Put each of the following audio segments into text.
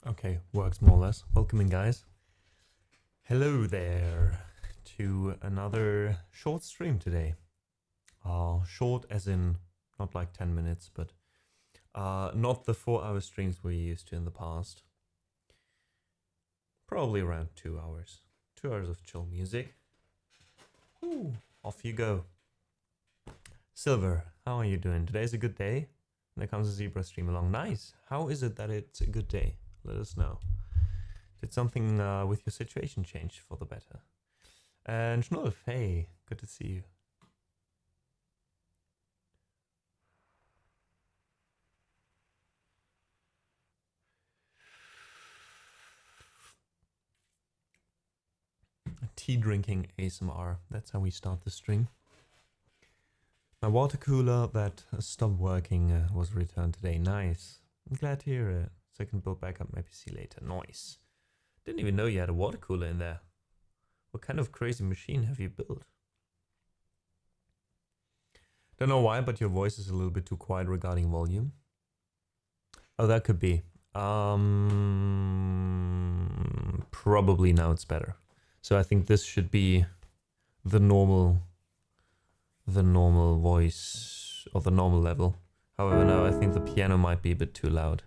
Okay, works more or less. Welcome in, guys. Hello there to another short stream today. Short as in not like 10 minutes, but not the 4-hour streams we used to in the past. Probably around 2 hours. 2 hours of chill music. Ooh, off you go. Silver, how are you doing? Today's a good day. There comes a zebra stream along. Nice. How is it that it's a good day? Let us know. Did something with your situation change for the better? And Schnulf, hey, good to see you. Tea drinking ASMR. That's how we start the stream. My water cooler that stopped working was returned today. Nice. I'm glad to hear it. So I can build back up my PC later. Nice. Didn't even know you had a water cooler in there. What kind of crazy machine have you built? Don't know why, but your voice is a little bit too quiet regarding volume. Oh, that could be. Probably now it's better. So I think this should be the normal voice or the normal level. However, now I think the piano might be a bit too loud.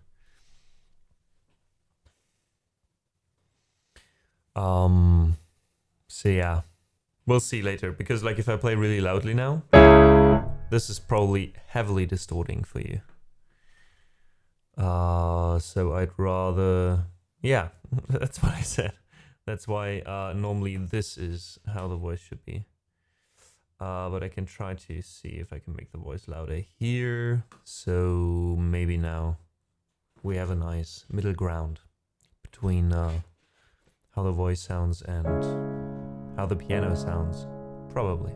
So yeah, we'll see later, because like if I play really loudly now, this is probably heavily distorting for you. So I'd rather, yeah, that's what I said. That's why normally this is how the voice should be. But I can try to see if I can make the voice louder here. So maybe now we have a nice middle ground between how the voice sounds and how the piano sounds. Probably.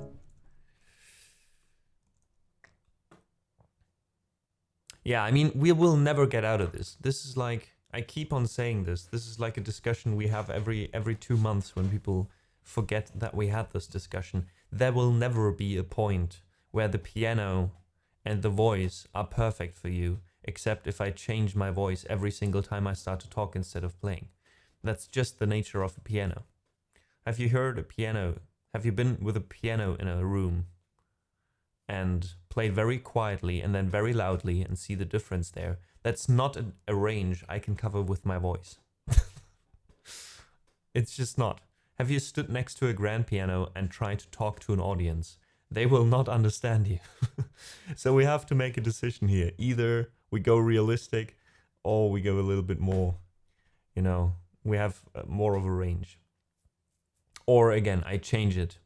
Yeah, I mean, we will never get out of this. This is like, I keep on saying this. This is like a discussion we have every 2 months when people forget that we had this discussion. There will never be a point where the piano and the voice are perfect for you, except if I change my voice every single time I start to talk instead of playing. That's just the nature of a piano. Have you heard a piano? Have you been with a piano in a room and played very quietly and then very loudly and see the difference there? That's not a range I can cover with my voice. It's just not. Have you stood next to a grand piano and tried to talk to an audience? They will not understand you. So we have to make a decision here. Either we go realistic or we go a little bit more, you know, we have more of a range. Or again, I change it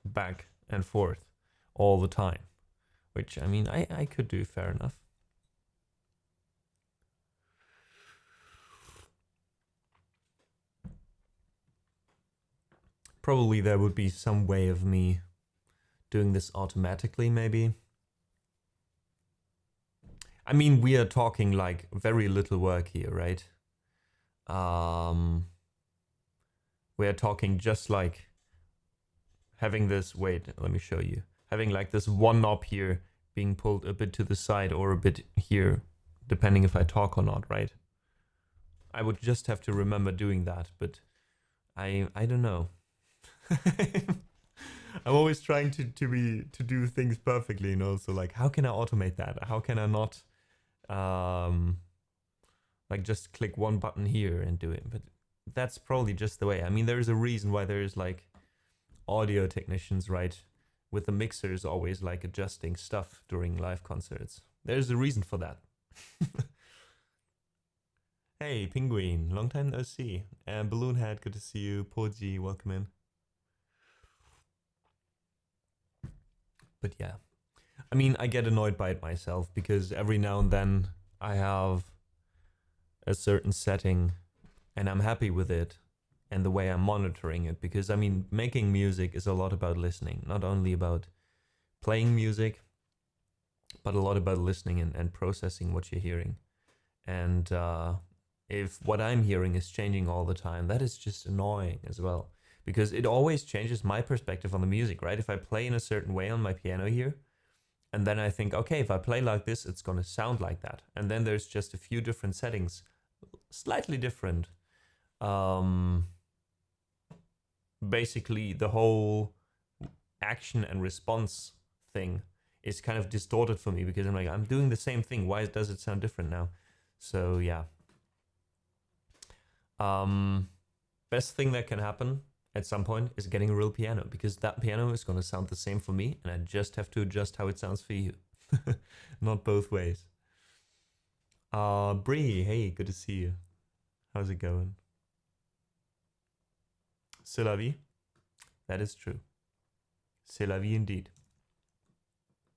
back and forth all the time, which I mean, I could do, fair enough. Probably there would be some way of me doing this automatically, maybe. I mean, we are talking like very little work here, right? We are talking just like having this, wait, let me show you. Having like this one knob here being pulled a bit to the side or a bit here, depending if I talk or not, right? I would just have to remember doing that, but I don't know. I'm always trying to do things perfectly, you know. So like, how can I automate that? How can I not like just click one button here and do it? But that's probably just the way. I mean, there's a reason why there's like audio technicians, right, with the mixers always like adjusting stuff during live concerts. There's a reason for that. Hey, Penguin, long time no see. And Balloonhead, good to see you. Poji, welcome in. But yeah, I mean, I get annoyed by it myself because every now and then I have a certain setting and I'm happy with it and the way I'm monitoring it, because I mean, making music is a lot about listening, not only about playing music, but a lot about listening and processing what you're hearing. And if what I'm hearing is changing all the time, that is just annoying as well, because it always changes my perspective on the music, right? If I play in a certain way on my piano here, and then I think, okay, if I play like this, it's going to sound like that. And then there's just a few different settings slightly different. Basically, the whole action and response thing is kind of distorted for me because I'm like, I'm doing the same thing. Why does it sound different now? So yeah. Best thing that can happen at some point is getting a real piano, because that piano is going to sound the same for me, and I just have to adjust how it sounds for you. Not both ways. Bree, hey, good to see you. How's it going? C'est la vie. That is true. C'est la vie indeed.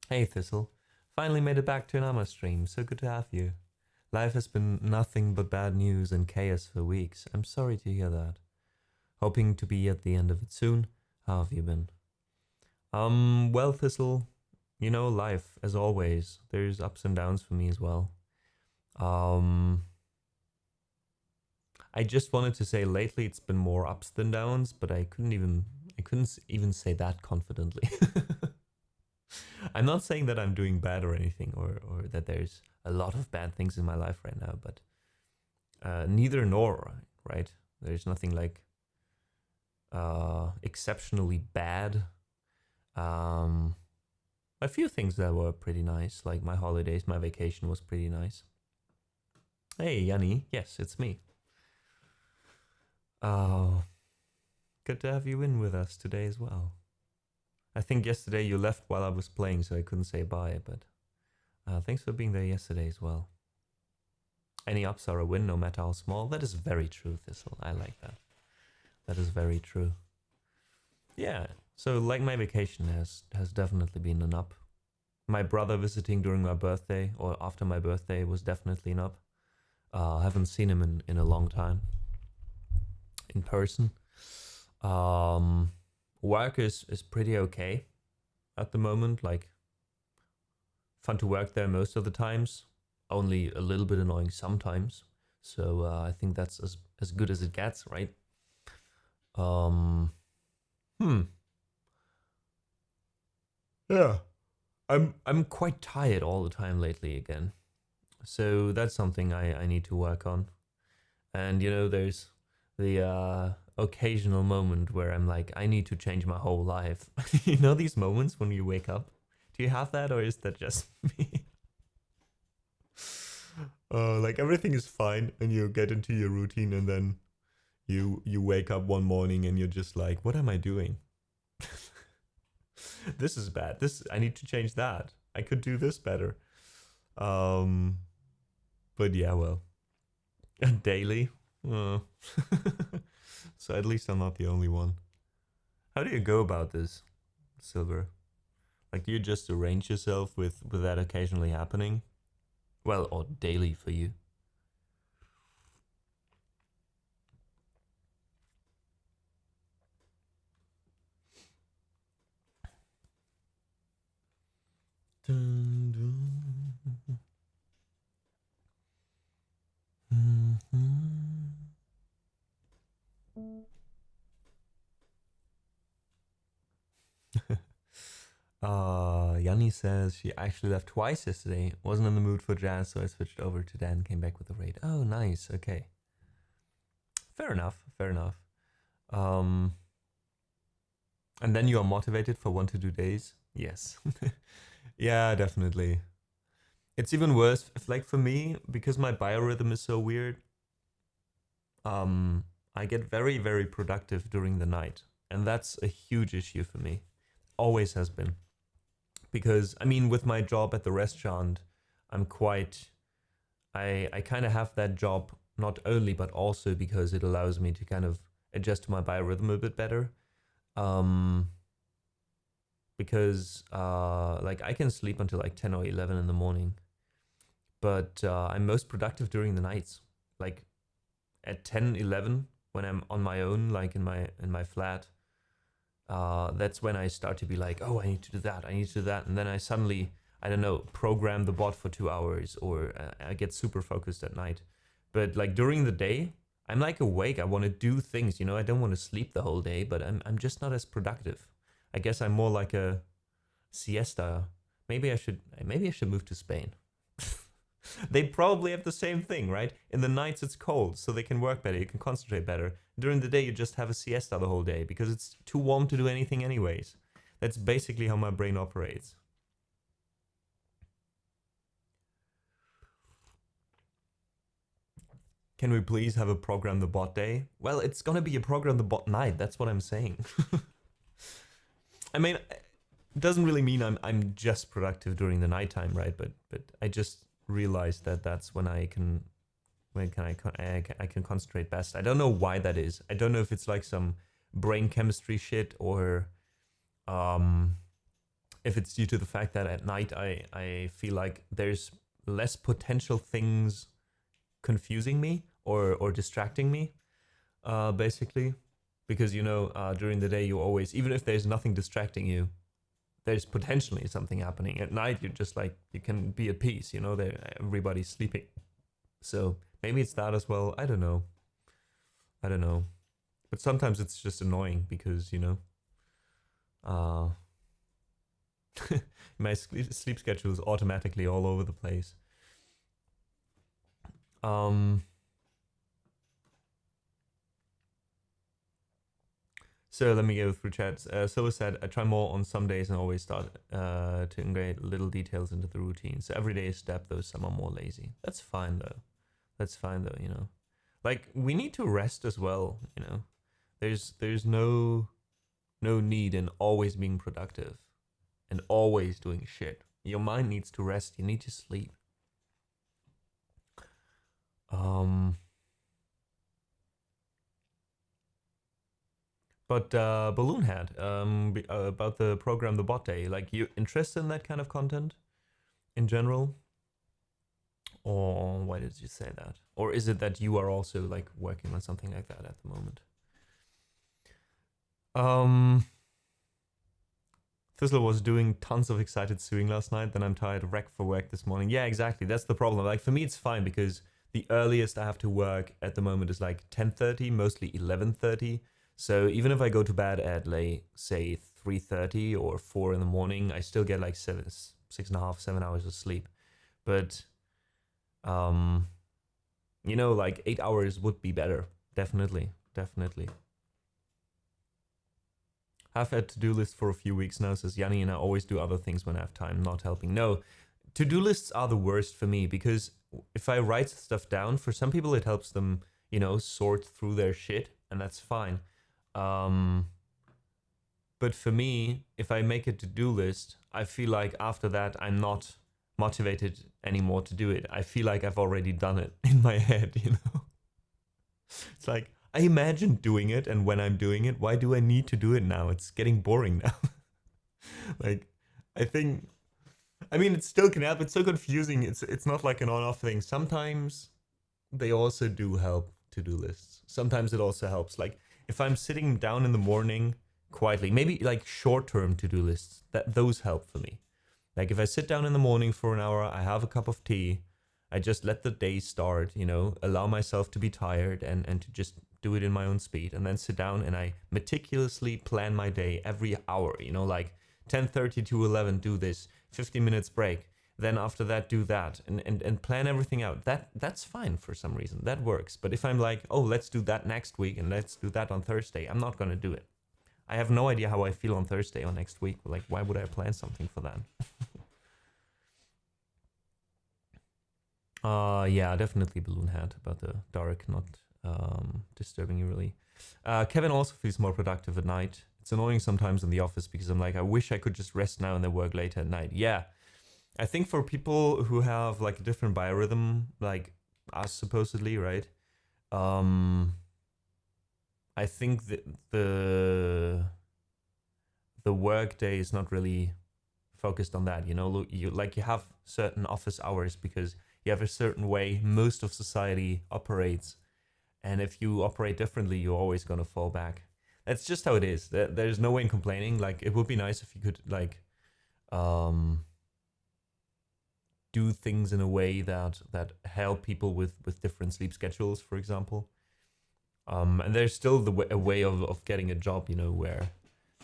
Hey Thistle, finally made it back to an AMA stream. So good to have you. Life has been nothing but bad news and chaos for weeks. I'm sorry to hear that. Hoping to be at the end of it soon. How have you been? Well, Thistle, you know, life, as always. There's ups and downs for me as well. I just wanted to say lately it's been more ups than downs, but I couldn't even say that confidently. I'm not saying that I'm doing bad or anything, or that there's a lot of bad things in my life right now, but neither nor, right? There's nothing like exceptionally bad. A few things that were pretty nice, like my holidays, my vacation was pretty nice. Hey, Yanni, yes, it's me. Good to have you in with us today as well. I think yesterday you left while I was playing, so I couldn't say bye, but thanks for being there yesterday as well. Any ups are a win, no matter how small. That is very true, Thistle. I like that. That is very true. Yeah, so like my vacation has definitely been an up. My brother visiting during my birthday, or after my birthday, was definitely an up. Haven't seen him in a long time. In person. Work is pretty okay at the moment. Like, fun to work there most of the times. Only a little bit annoying sometimes. So I think that's as good as it gets, right? Yeah. I'm quite tired all the time lately again. So that's something I need to work on. And you know, there's the occasional moment where I'm like, I need to change my whole life. You know these moments when you wake up? Do you have that, or is that just me? Like everything is fine and you get into your routine, and then you wake up one morning and you're just like, what am I doing? This is bad. I need to change that. I could do this better. But yeah, well. Daily. So at least I'm not the only one. How do you go about this, Silver? Like, do you just arrange yourself with that occasionally happening? Well, or daily for you? Dun, dun. Yanni says she actually left twice yesterday. Wasn't in the mood for jazz, so I switched over to Dan. Came back with a raid. Oh, nice. Okay. Fair enough. Fair enough. And then you are motivated for 1 to 2 days. Yes. Yeah, definitely. It's even worse if, like, for me, because my biorhythm is so weird. I get very, very productive during the night, and that's a huge issue for me. Always has been. Because, I mean, with my job at the restaurant, I kind of have that job not only, but also because it allows me to kind of adjust to my biorhythm a bit better. Because, like, I can sleep until like 10 or 11 in the morning, but I'm most productive during the nights. Like, at 10, 11, when I'm on my own, like in my flat, that's when I start to be like, oh, I need to do that, I need to do that. And then I suddenly, I don't know, program the bot for 2 hours, or I get super focused at night. But like during the day, I'm like awake. I want to do things, you know, I don't want to sleep the whole day, but I'm just not as productive. I guess I'm more like a siesta. Maybe I should move to Spain. They probably have the same thing, right? In the nights it's cold, so they can work better, you can concentrate better. During the day you just have a siesta the whole day because it's too warm to do anything anyways. That's basically how my brain operates. Can we please have a program the bot day? Well, it's gonna be a program the bot night, that's what I'm saying. I mean, it doesn't really mean I'm just productive during the nighttime, right? But I just realized that that's when I can concentrate best. I don't know why that is. I don't know if it's like some brain chemistry shit or if it's due to the fact that at night I feel like there's less potential things confusing me or distracting me, basically. Because, you know, during the day you always, even if there's nothing distracting you, there's potentially something happening. At night you're just like, you can be at peace, you know, everybody's sleeping. So maybe it's that as well. I don't know. But sometimes it's just annoying because, you know, my sleep schedule is automatically all over the place. So let me go through chats. Silver said, I try more on some days and always start to integrate little details into the routine. So every day is a step, though some are more lazy. That's fine though. You know. Like, we need to rest as well, you know. There's no need in always being productive and always doing shit. Your mind needs to rest. You need to sleep. But Balloon Hat, about the program, the bot day, like, you interested in that kind of content in general? Or why did you say that? Or is it that you are also like working on something like that at the moment? Fizzle was doing tons of excited suing last night, then I'm tired of wreck for work this morning. Yeah, exactly. That's the problem. Like, for me, it's fine because the earliest I have to work at the moment is like 10:30, mostly 11:30. So even if I go to bed at, like, say 3:30 or 4 in the morning, I still get like 6.5, 7 hours of sleep. But, you know, like 8 hours would be better. Definitely. I've had to-do lists for a few weeks now, says Yanni, and I always do other things when I have time, not helping. No, to-do lists are the worst for me because if I write stuff down, for some people it helps them, you know, sort through their shit, and that's fine. But for me, if I make a to-do list, I feel like after that I'm not motivated anymore to do it. I feel like I've already done it in my head, you know? It's like, I imagine doing it, and when I'm doing it, why do I need to do it now? It's getting boring now. Like, I mean, it still can help. It's so confusing. It's not like an on-off thing. Sometimes they also do help, to-do lists. Sometimes it also helps. Like, if I'm sitting down in the morning quietly, maybe like short-term to-do lists, those help for me. Like, if I sit down in the morning for an hour, I have a cup of tea, I just let the day start, you know, allow myself to be tired and to just do it in my own speed, and then sit down and I meticulously plan my day every hour, you know, like 10:30 to 11 do this, 15 minutes break, then after that do that, and plan everything out. That's fine for some reason. That works. But if I'm like, oh, let's do that next week and let's do that on Thursday, I'm not going to do it. I have no idea how I feel on Thursday or next week. Like, why would I plan something for that? Yeah, definitely Balloon Hat about the dark not disturbing you really. Kevin also feels more productive at night. It's annoying sometimes in the office because I'm like, I wish I could just rest now and then work later at night. Yeah, I think for people who have like a different biorhythm, like us supposedly, right? I think that the work day is not really focused on that. You know, you have certain office hours because you have a certain way most of society operates, and if you operate differently, you're always gonna fall back. That's just how it is. There's no way in complaining. Like, it would be nice if you could like do things in a way that help people with different sleep schedules, for example. And there's still a way of getting a job, you know, where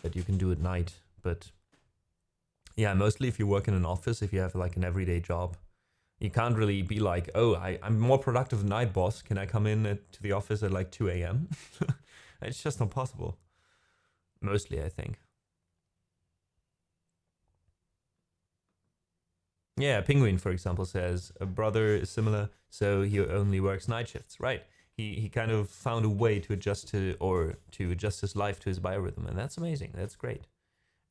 that you can do at night. But yeah, mostly if you work in an office, if you have like an everyday job, You can't really be like, oh, I'm more productive at night, boss. Can I come in to the office at like 2 a.m.? It's just not possible. Mostly, I think. Yeah, Penguin, for example, says a brother is similar, so he only works night shifts. Right. He kind of found a way to adjust to adjust his life to his biorhythm, and that's amazing. That's great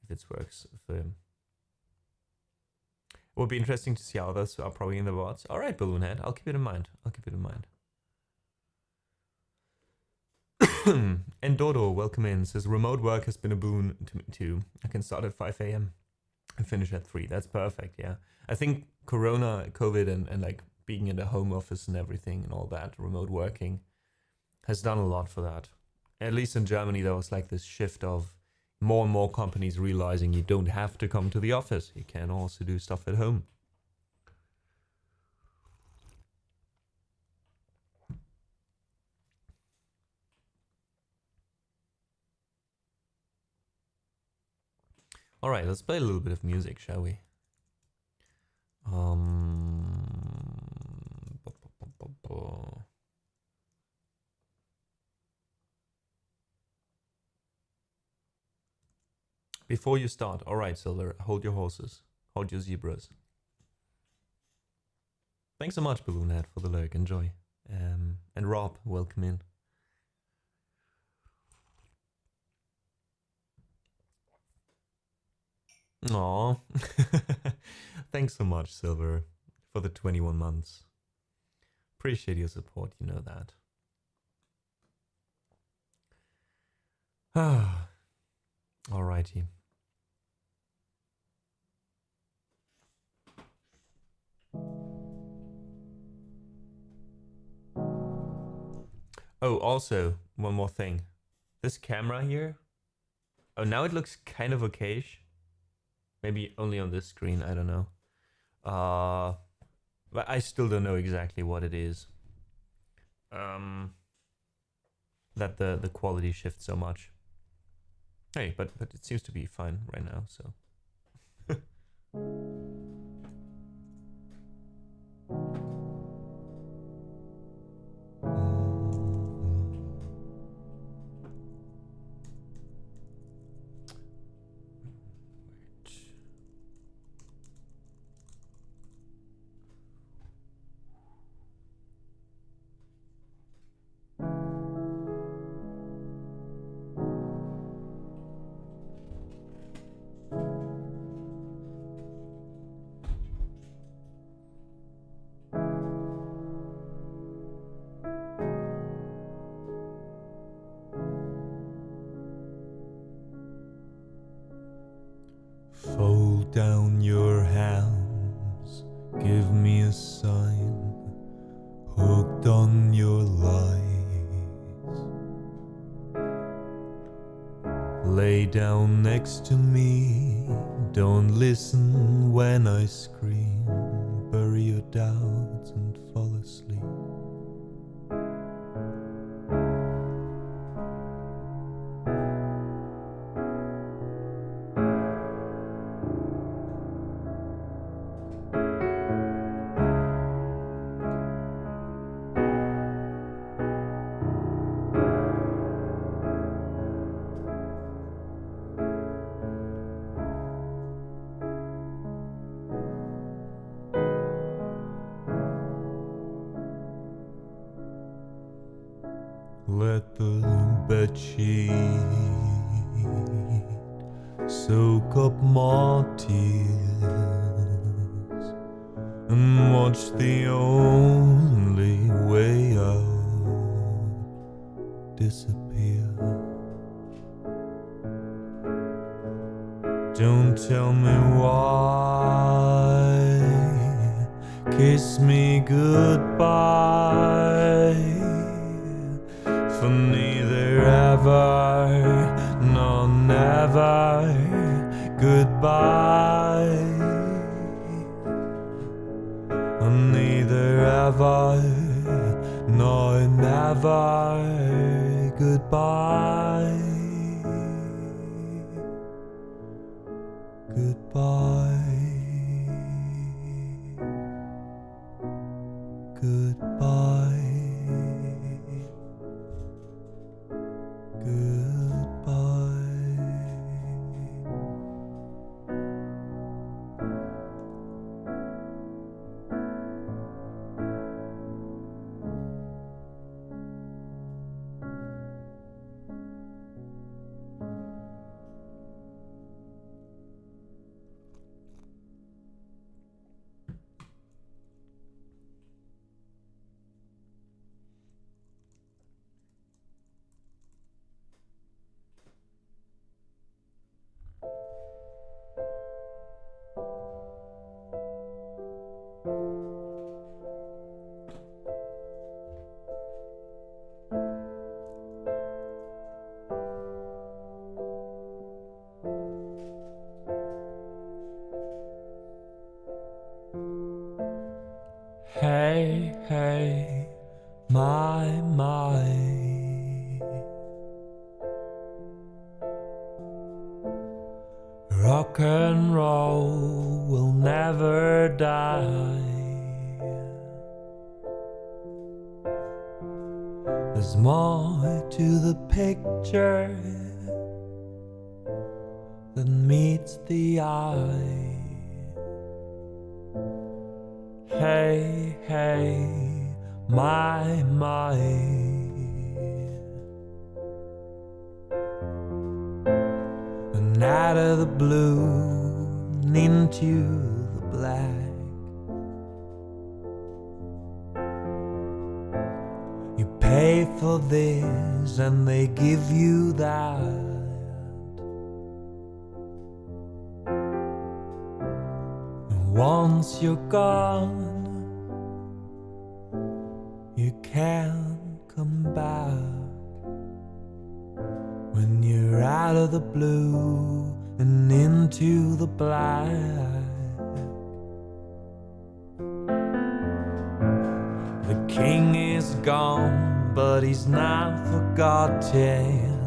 if it works for him. It would be interesting to see how others are probably in the VODs. All right, Balloonhead, I'll keep it in mind. I'll keep it in mind. And Dodo, welcome in, says remote work has been a boon to me too. I can start at 5 a.m. and finish at 3. That's perfect, yeah. I think Corona, COVID, and like being in the home office and everything and all that, remote working, has done a lot for that. At least in Germany, there was like this shift of more and more companies realizing you don't have to come to the office. You can also do stuff at home. All right, let's play a little bit of music, shall we? Before you start, all right, Silver, hold your horses, hold your zebras. Thanks so much, Balloonhead, for the lurk. Enjoy. And Rob, welcome in. Aw. Thanks so much, Silver, for the 21 months. Appreciate your support, you know that. Alrighty. Oh, also, one more thing. This camera here. Oh, now it looks kind of okayish. Maybe only on this screen, I don't know. But I still don't know exactly what it is. That the quality shifts so much. Hey, but it seems to be fine right now, so. Fold down your hands, give me a sign, hooked on your lies. Lay down next to me, don't listen when I scream, bury your doubts and fall asleep. Let the bedsheet soak up my tears and watch the only way out disappear. Don't tell me why, kiss me goodbye. For neither ever, nor never, goodbye. Neither ever, nor never, goodbye. Goodbye. Hey, hey, my. Rock and roll will never die. There's more to the picture than meets the eye. Hey, hey, my. And out of the blue and into the black, you pay for this and they give you that. And once you're gone, you can't come back. When you're out of the blue and into the black, the king is gone, but he's not forgotten.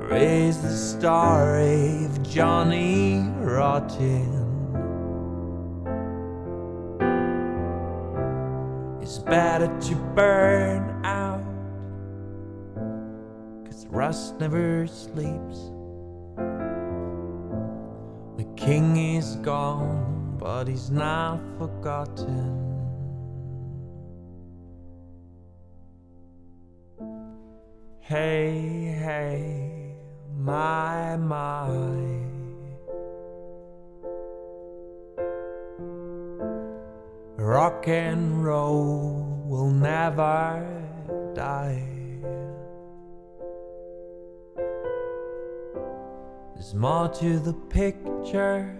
Raise the story of Johnny Rotten. It's better to burn out, 'cause rust never sleeps. The king is gone, but he's not forgotten. Hey, hey, my. Rock and roll will never die. There's more to the picture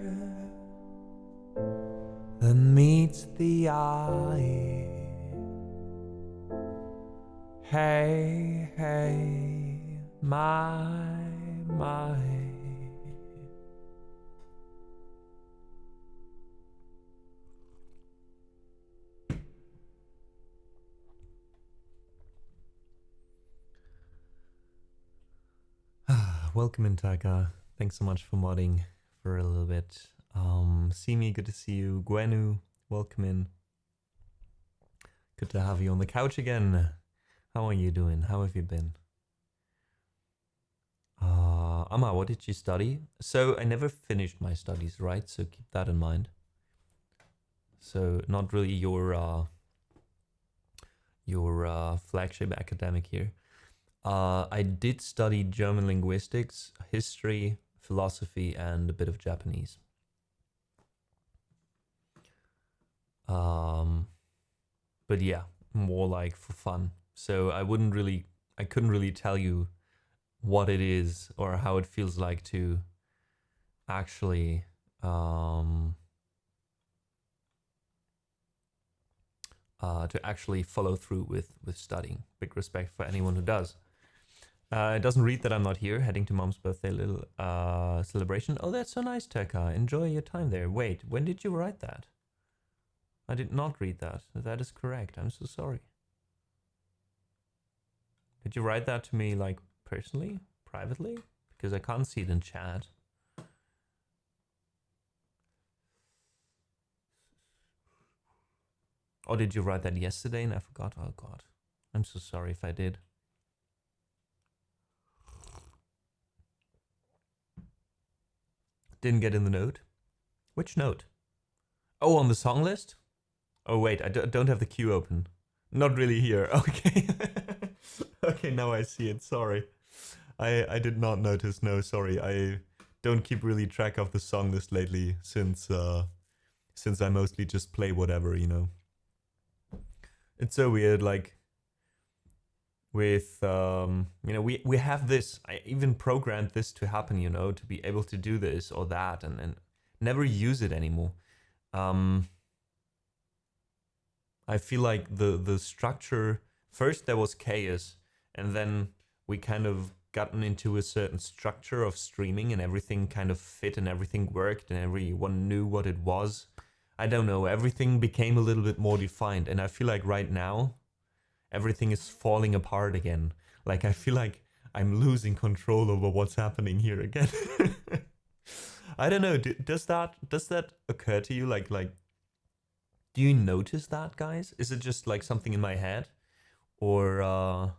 than meets the eye. Hey, hey, my. Welcome in, Taka. Thanks so much for modding for a little bit. Simi, good to see you. Gwenu, welcome in. Good to have you on the couch again. How are you doing? How have you been? Amma, what did you study? So I never finished my studies, right? So keep that in mind. So not really your flagship academic here. I did study German linguistics, history, philosophy, and a bit of Japanese. But yeah, more like for fun. So I couldn't really tell you what it is or how it feels like to actually follow through with studying. Big respect for anyone who does. It doesn't read that I'm not here. Heading to mom's birthday little celebration. Oh, that's so nice, Tekka. Enjoy your time there. Wait, when did you write that? I did not read that. That is correct. I'm so sorry. Did you write that to me, like, personally? Privately? Because I can't see it in chat. Or did you write that yesterday and I forgot? Oh, God. I'm so sorry if I did. Didn't get in the note? Which note? Oh, on the song list? Oh, wait, I don't have the queue open. Not really here. Okay. Okay, now I see it. Sorry. I did not notice. No, sorry. I don't keep really track of the song list lately since I mostly just play whatever, you know. It's so weird, like with you know, we have this, I even programmed this to happen, you know, to be able to do this or that, and never use it anymore. um I feel like the structure, first there was chaos, and then we kind of gotten into a certain structure of streaming, and everything kind of fit and everything worked and everyone knew what it was. I don't know, everything became a little bit more defined, and I feel like right now everything is falling apart again. Like I feel like I'm losing control over what's happening here again. I don't know. Does that occur to you? Like, do you notice that, guys? Is it just like something in my head, or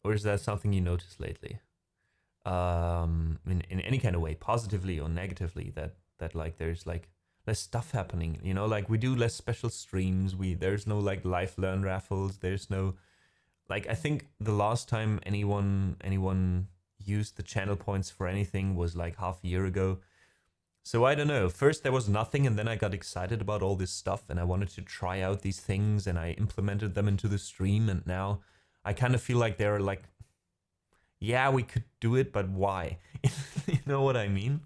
is that something you noticed lately? In any kind of way, positively or negatively, that like there's like less stuff happening. You know, like we do less special streams. There's no like live learn raffles. There's no, like, I think the last time anyone used the channel points for anything was like half a year ago. So I don't know. First there was nothing, and then I got excited about all this stuff, and I wanted to try out these things, and I implemented them into the stream, and now I kind of feel like they're like, yeah, we could do it, but why? You know what I mean?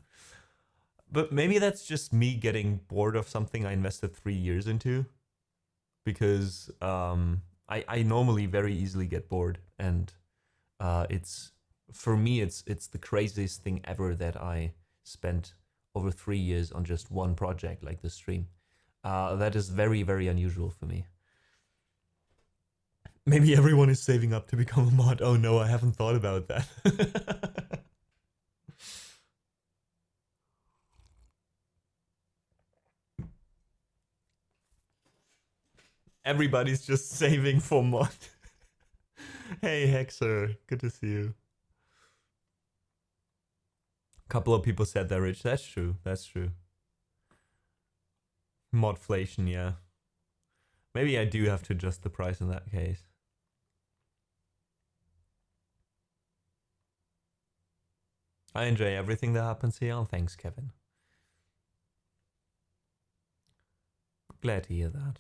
But maybe that's just me getting bored of something I invested 3 years into, because I normally very easily get bored, and it's, for me it's the craziest thing ever that I spent over 3 years on just one project like the stream. That is very, very unusual for me. Maybe everyone is saving up to become a mod. Oh no, I haven't thought about that. Everybody's just saving for mod. Hey Hexer, good to see you. A couple of people said they're rich. That's true. That's true. Modflation, yeah. Maybe I do have to adjust the price in that case. I enjoy everything that happens here. Oh, thanks, Kevin. Glad to hear that.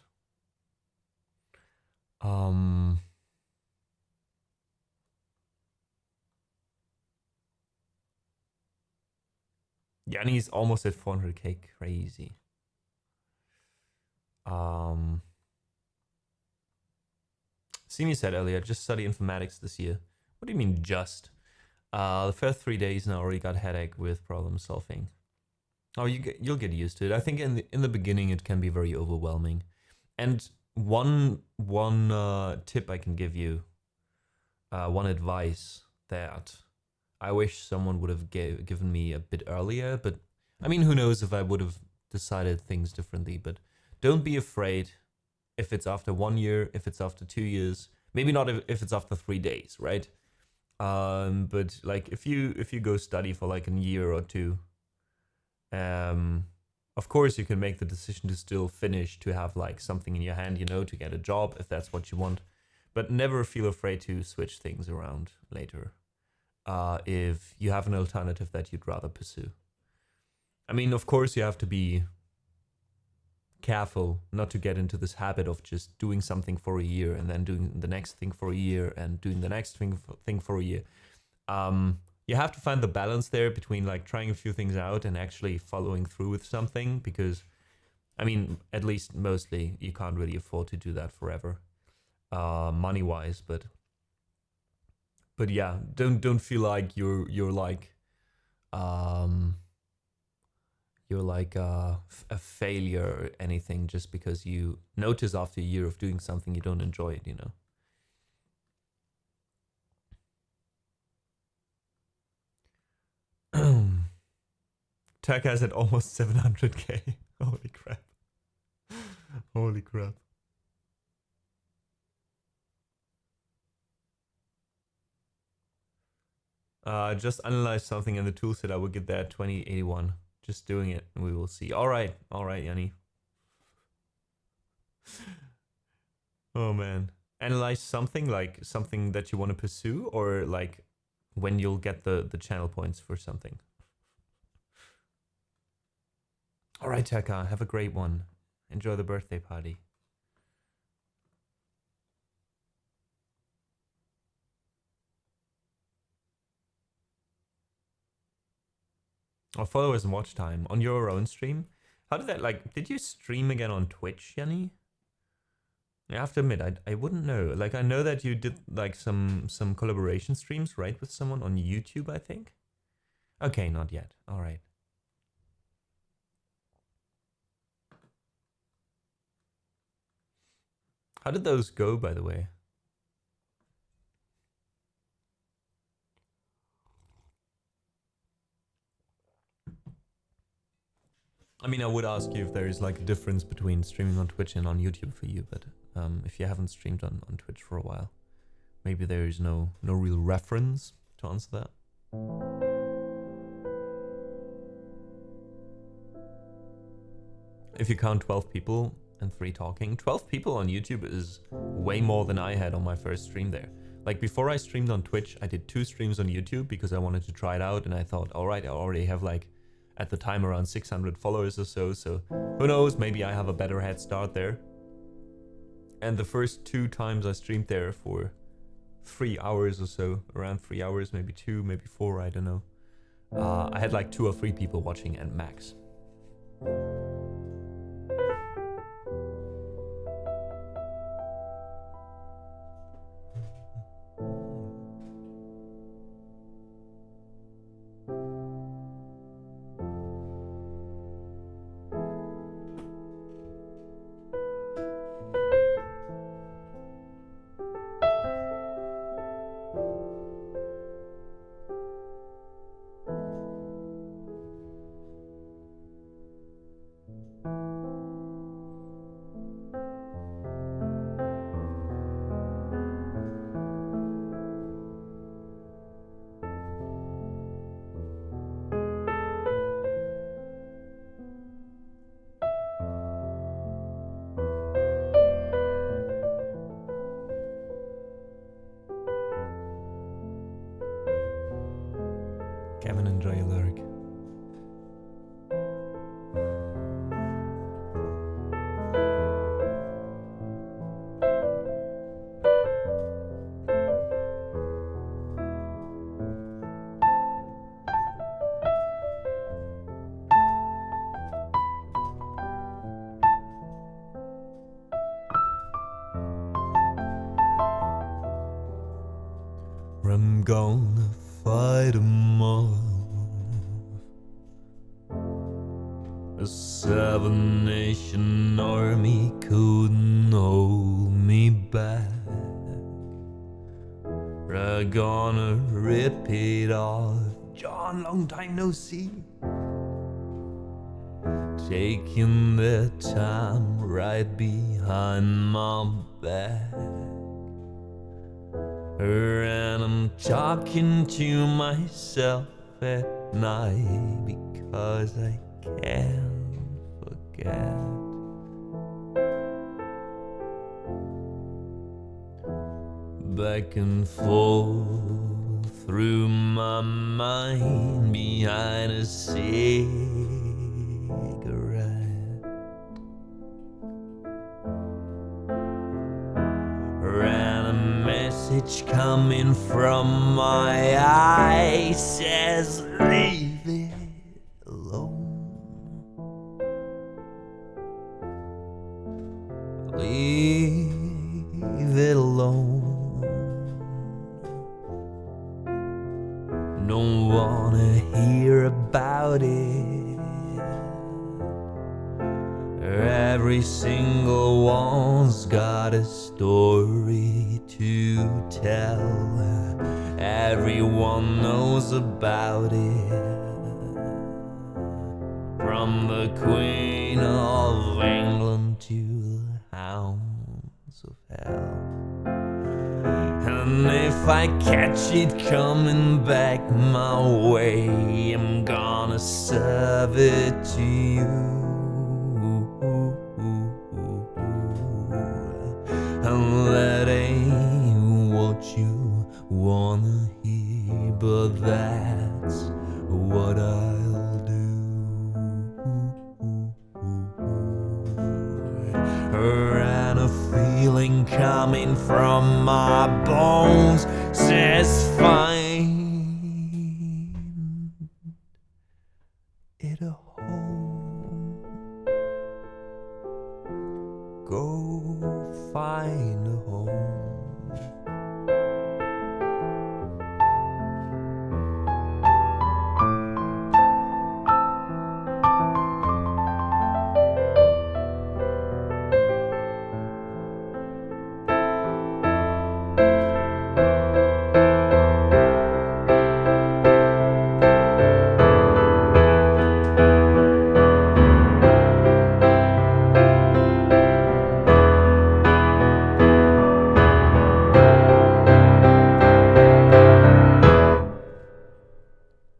Yanni's almost at 400k. Crazy. Simi said earlier, just study informatics this year. What do you mean just? The first 3 days and I already got a headache with problem solving. Oh, you'll get used to it. I think in the beginning it can be very overwhelming. And one tip I can give you, one advice that I wish someone would have given me a bit earlier, but I mean, who knows if I would have decided things differently. But don't be afraid if it's after 1 year, if it's after 2 years, maybe not if it's after 3 days, right? But like if you go study for like a year or two, of course you can make the decision to still finish, to have like something in your hand, you know, to get a job if that's what you want. But never feel afraid to switch things around later, if you have an alternative that you'd rather pursue. I mean, of course you have to be careful not to get into this habit of just doing something for a year and then doing the next thing for a year and doing the next thing for a year. You have to find the balance there between like trying a few things out and actually following through with something, because I mean, at least mostly you can't really afford to do that forever, money wise. But yeah, don't feel like you're like a failure or anything just because you notice after a year of doing something you don't enjoy it, you know. Tech has at almost 700k. Holy crap. Holy crap. Just analyze something in the toolset. I will get that 2081. Just doing it and we will see. All right, Yanni. Oh man. Analyze something, like something that you want to pursue, or like when you'll get the channel points for something. All right, Tekka, have a great one. Enjoy the birthday party. Or followers and watch time on your own stream. How did that, like, did you stream again on Twitch, Yanni? I have to admit, I wouldn't know. Like, I know that you did like some collaboration streams, right, with someone on YouTube, I think. Okay, not yet. All right. How did those go, by the way? I mean, I would ask you if there is like a difference between streaming on Twitch and on YouTube for you, but if you haven't streamed on Twitch for a while, maybe there is no real reference to answer that. If you count 12 people and 3 talking, 12 people on YouTube is way more than I had on my first stream there. Like before I streamed on Twitch, I did 2 streams on YouTube because I wanted to try it out, and I thought, all right, I already have like at the time around 600 followers or so who knows, maybe I have a better head start there. And the first 2 times I streamed there for 3 hours or so, around 3 hours, maybe 2, maybe 4, I don't know. I had like 2 or 3 people watching and max. Kevin, enjoy your lyric. I'm gonna fight 'em all. A 7-nation army couldn't hold me back. We're gonna rip it off. John, long time no see. Taking their time right behind my back. And I'm talking to myself at night because I can't forget. Back and forth through my mind behind a cigarette. And a message coming from my eyes says, leave it alone. Leave it alone. Don't wanna hear about it. Every single one's got a story to tell. Everyone knows about it. From the Queen of England to the hounds of hell. And if I catch it coming back my way, I'm gonna serve it to you. And that ain't what you wanna hear, but that's what I'll do. And a feeling coming from my bones says fine. find a home. Go find a home.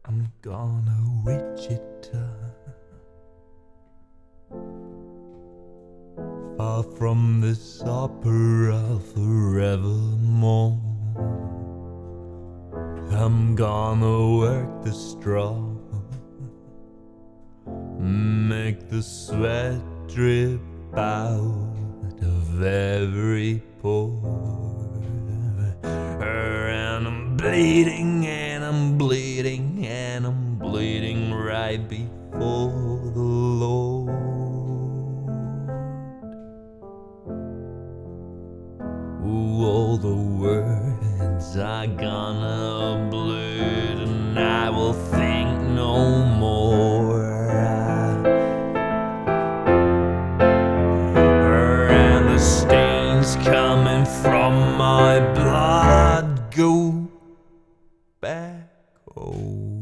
I'm gonna Wichita, far from this opera forevermore. I'm gonna work the straw, make the sweat drip out of every pore. And I'm bleeding and I'm bleeding and I'm bleeding right before the Lord. Ooh, all the words are gonna bleed and I will think no more. And the stains coming from my blood go back home.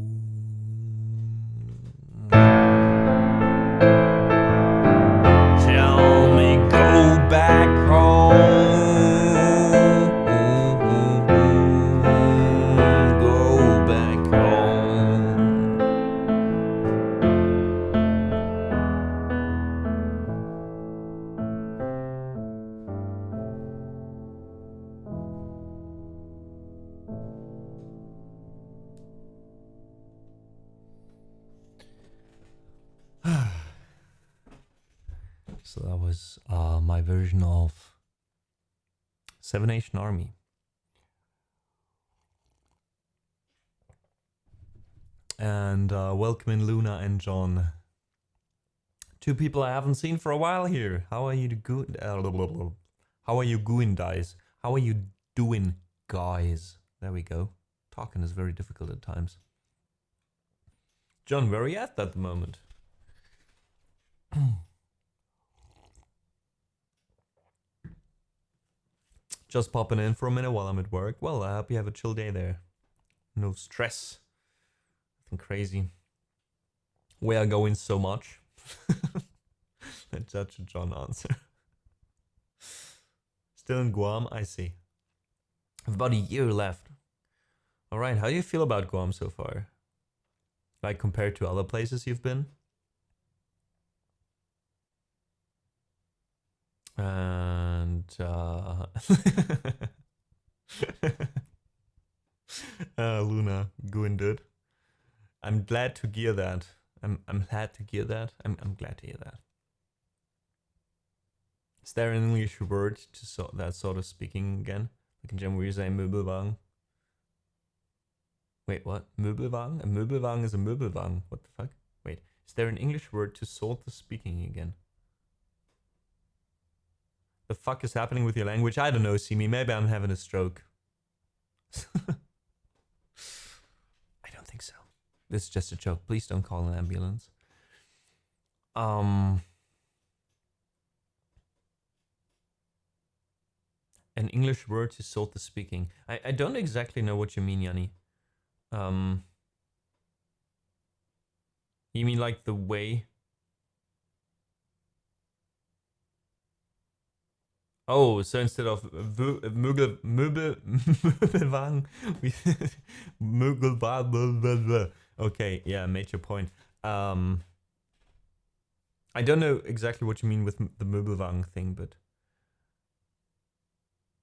Tell me go back home. Go back home. So that was my version of Seven Nation Army. And welcome in Luna and John. Two people I haven't seen for a while here. How are you good? How are you going, guys? How are you doing, guys? There we go. Talking is very difficult at times. John, where are you at the moment? Just popping in for a minute while I'm at work. Well, I hope you have a chill day there. No stress. Nothing crazy. We are going so much. That's such a John answer. Still in Guam, I see. I've about a year left. Alright, how do you feel about Guam so far? Like compared to other places you've been? And Luna, going good. I'm glad to hear that. I'm glad to hear that. I'm glad to hear that. Is there an English word to that sort of speaking again? Like in German we say Möbelwagen. Wait, what? Möbelwagen? A Möbelwagen is a Möbelwagen. What the fuck? Wait, is there an English word to sort the speaking again? The fuck is happening with your language? I don't know, Simi. Maybe I'm having a stroke. I don't think so. This is just a joke. Please don't call an ambulance. An English word to sort the speaking. I don't exactly know what you mean, Yanni. You mean like the way? Oh, so instead of Möbelwagen, we Möbelwagen. Okay, yeah, made your point. I don't know exactly what you mean with the Möbelwagen thing, but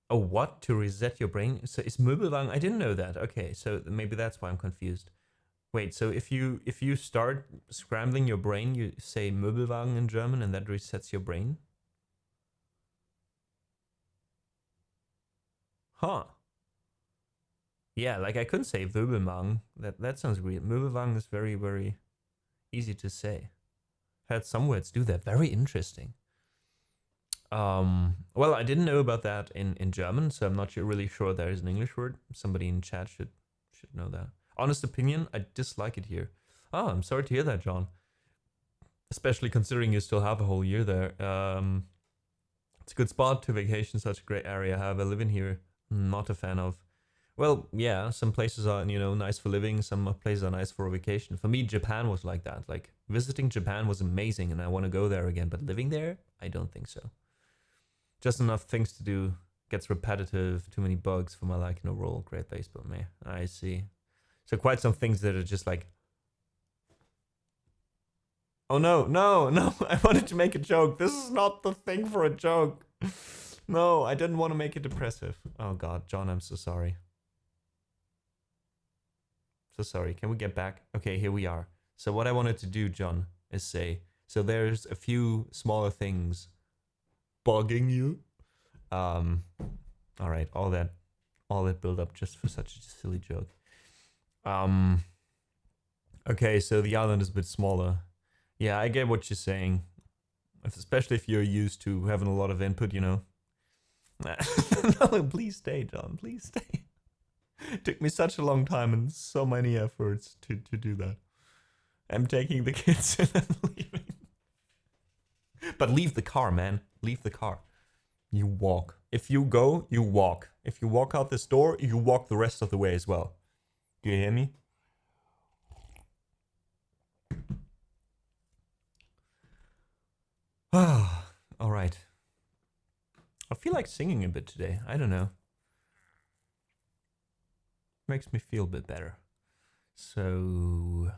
oh, what? To reset your brain? So is Möbelwagen? I didn't know that. Okay, so maybe that's why I'm confused. Wait, so if you start scrambling your brain, you say Möbelwagen in German, and that resets your brain? Huh. Yeah, like I couldn't say Möbelwagen. That sounds weird. Möbelwagen is very, very Easy to say. Had some words do that. Very interesting. Well, I didn't know about that in German, so I'm not really sure there is an English word. Somebody in chat should know that. Honest opinion, I dislike it here. Oh, I'm sorry to hear that, John. Especially considering you still have a whole year there. It's a good spot to vacation, such a great area. However, living here, not a fan of. Well, yeah, some places are, you know, nice for living. Some places are nice for a vacation. For me, Japan was like that. Like, visiting Japan was amazing and I want to go there again. But living there, I don't think so. Just enough things to do. Gets repetitive. Too many bugs for my liking overall. Great place, but me. I see. So quite some things that are just like... Oh no, no, no. I wanted to make a joke. This is not the thing for a joke. No, I didn't want to make it depressive. Oh god, John, I'm so sorry. So sorry. Can we get back? Okay, here we are. So what I wanted to do, John, is say, so there's a few smaller things bugging you. All right, all that build up just for such a silly joke. Okay, so the island is a bit smaller. Yeah, I get what you're saying. Especially if you're used to having a lot of input, you know. No, please stay, John. Please stay. It took me such a long time and so many efforts to do that. I'm taking the kids and I'm leaving. But leave the car, man. Leave the car. You walk. If you go, you walk. If you walk out this door, you walk the rest of the way as well. Do you hear me? Ah, all right. I feel like singing a bit today. I don't know. Makes me feel a bit better. So...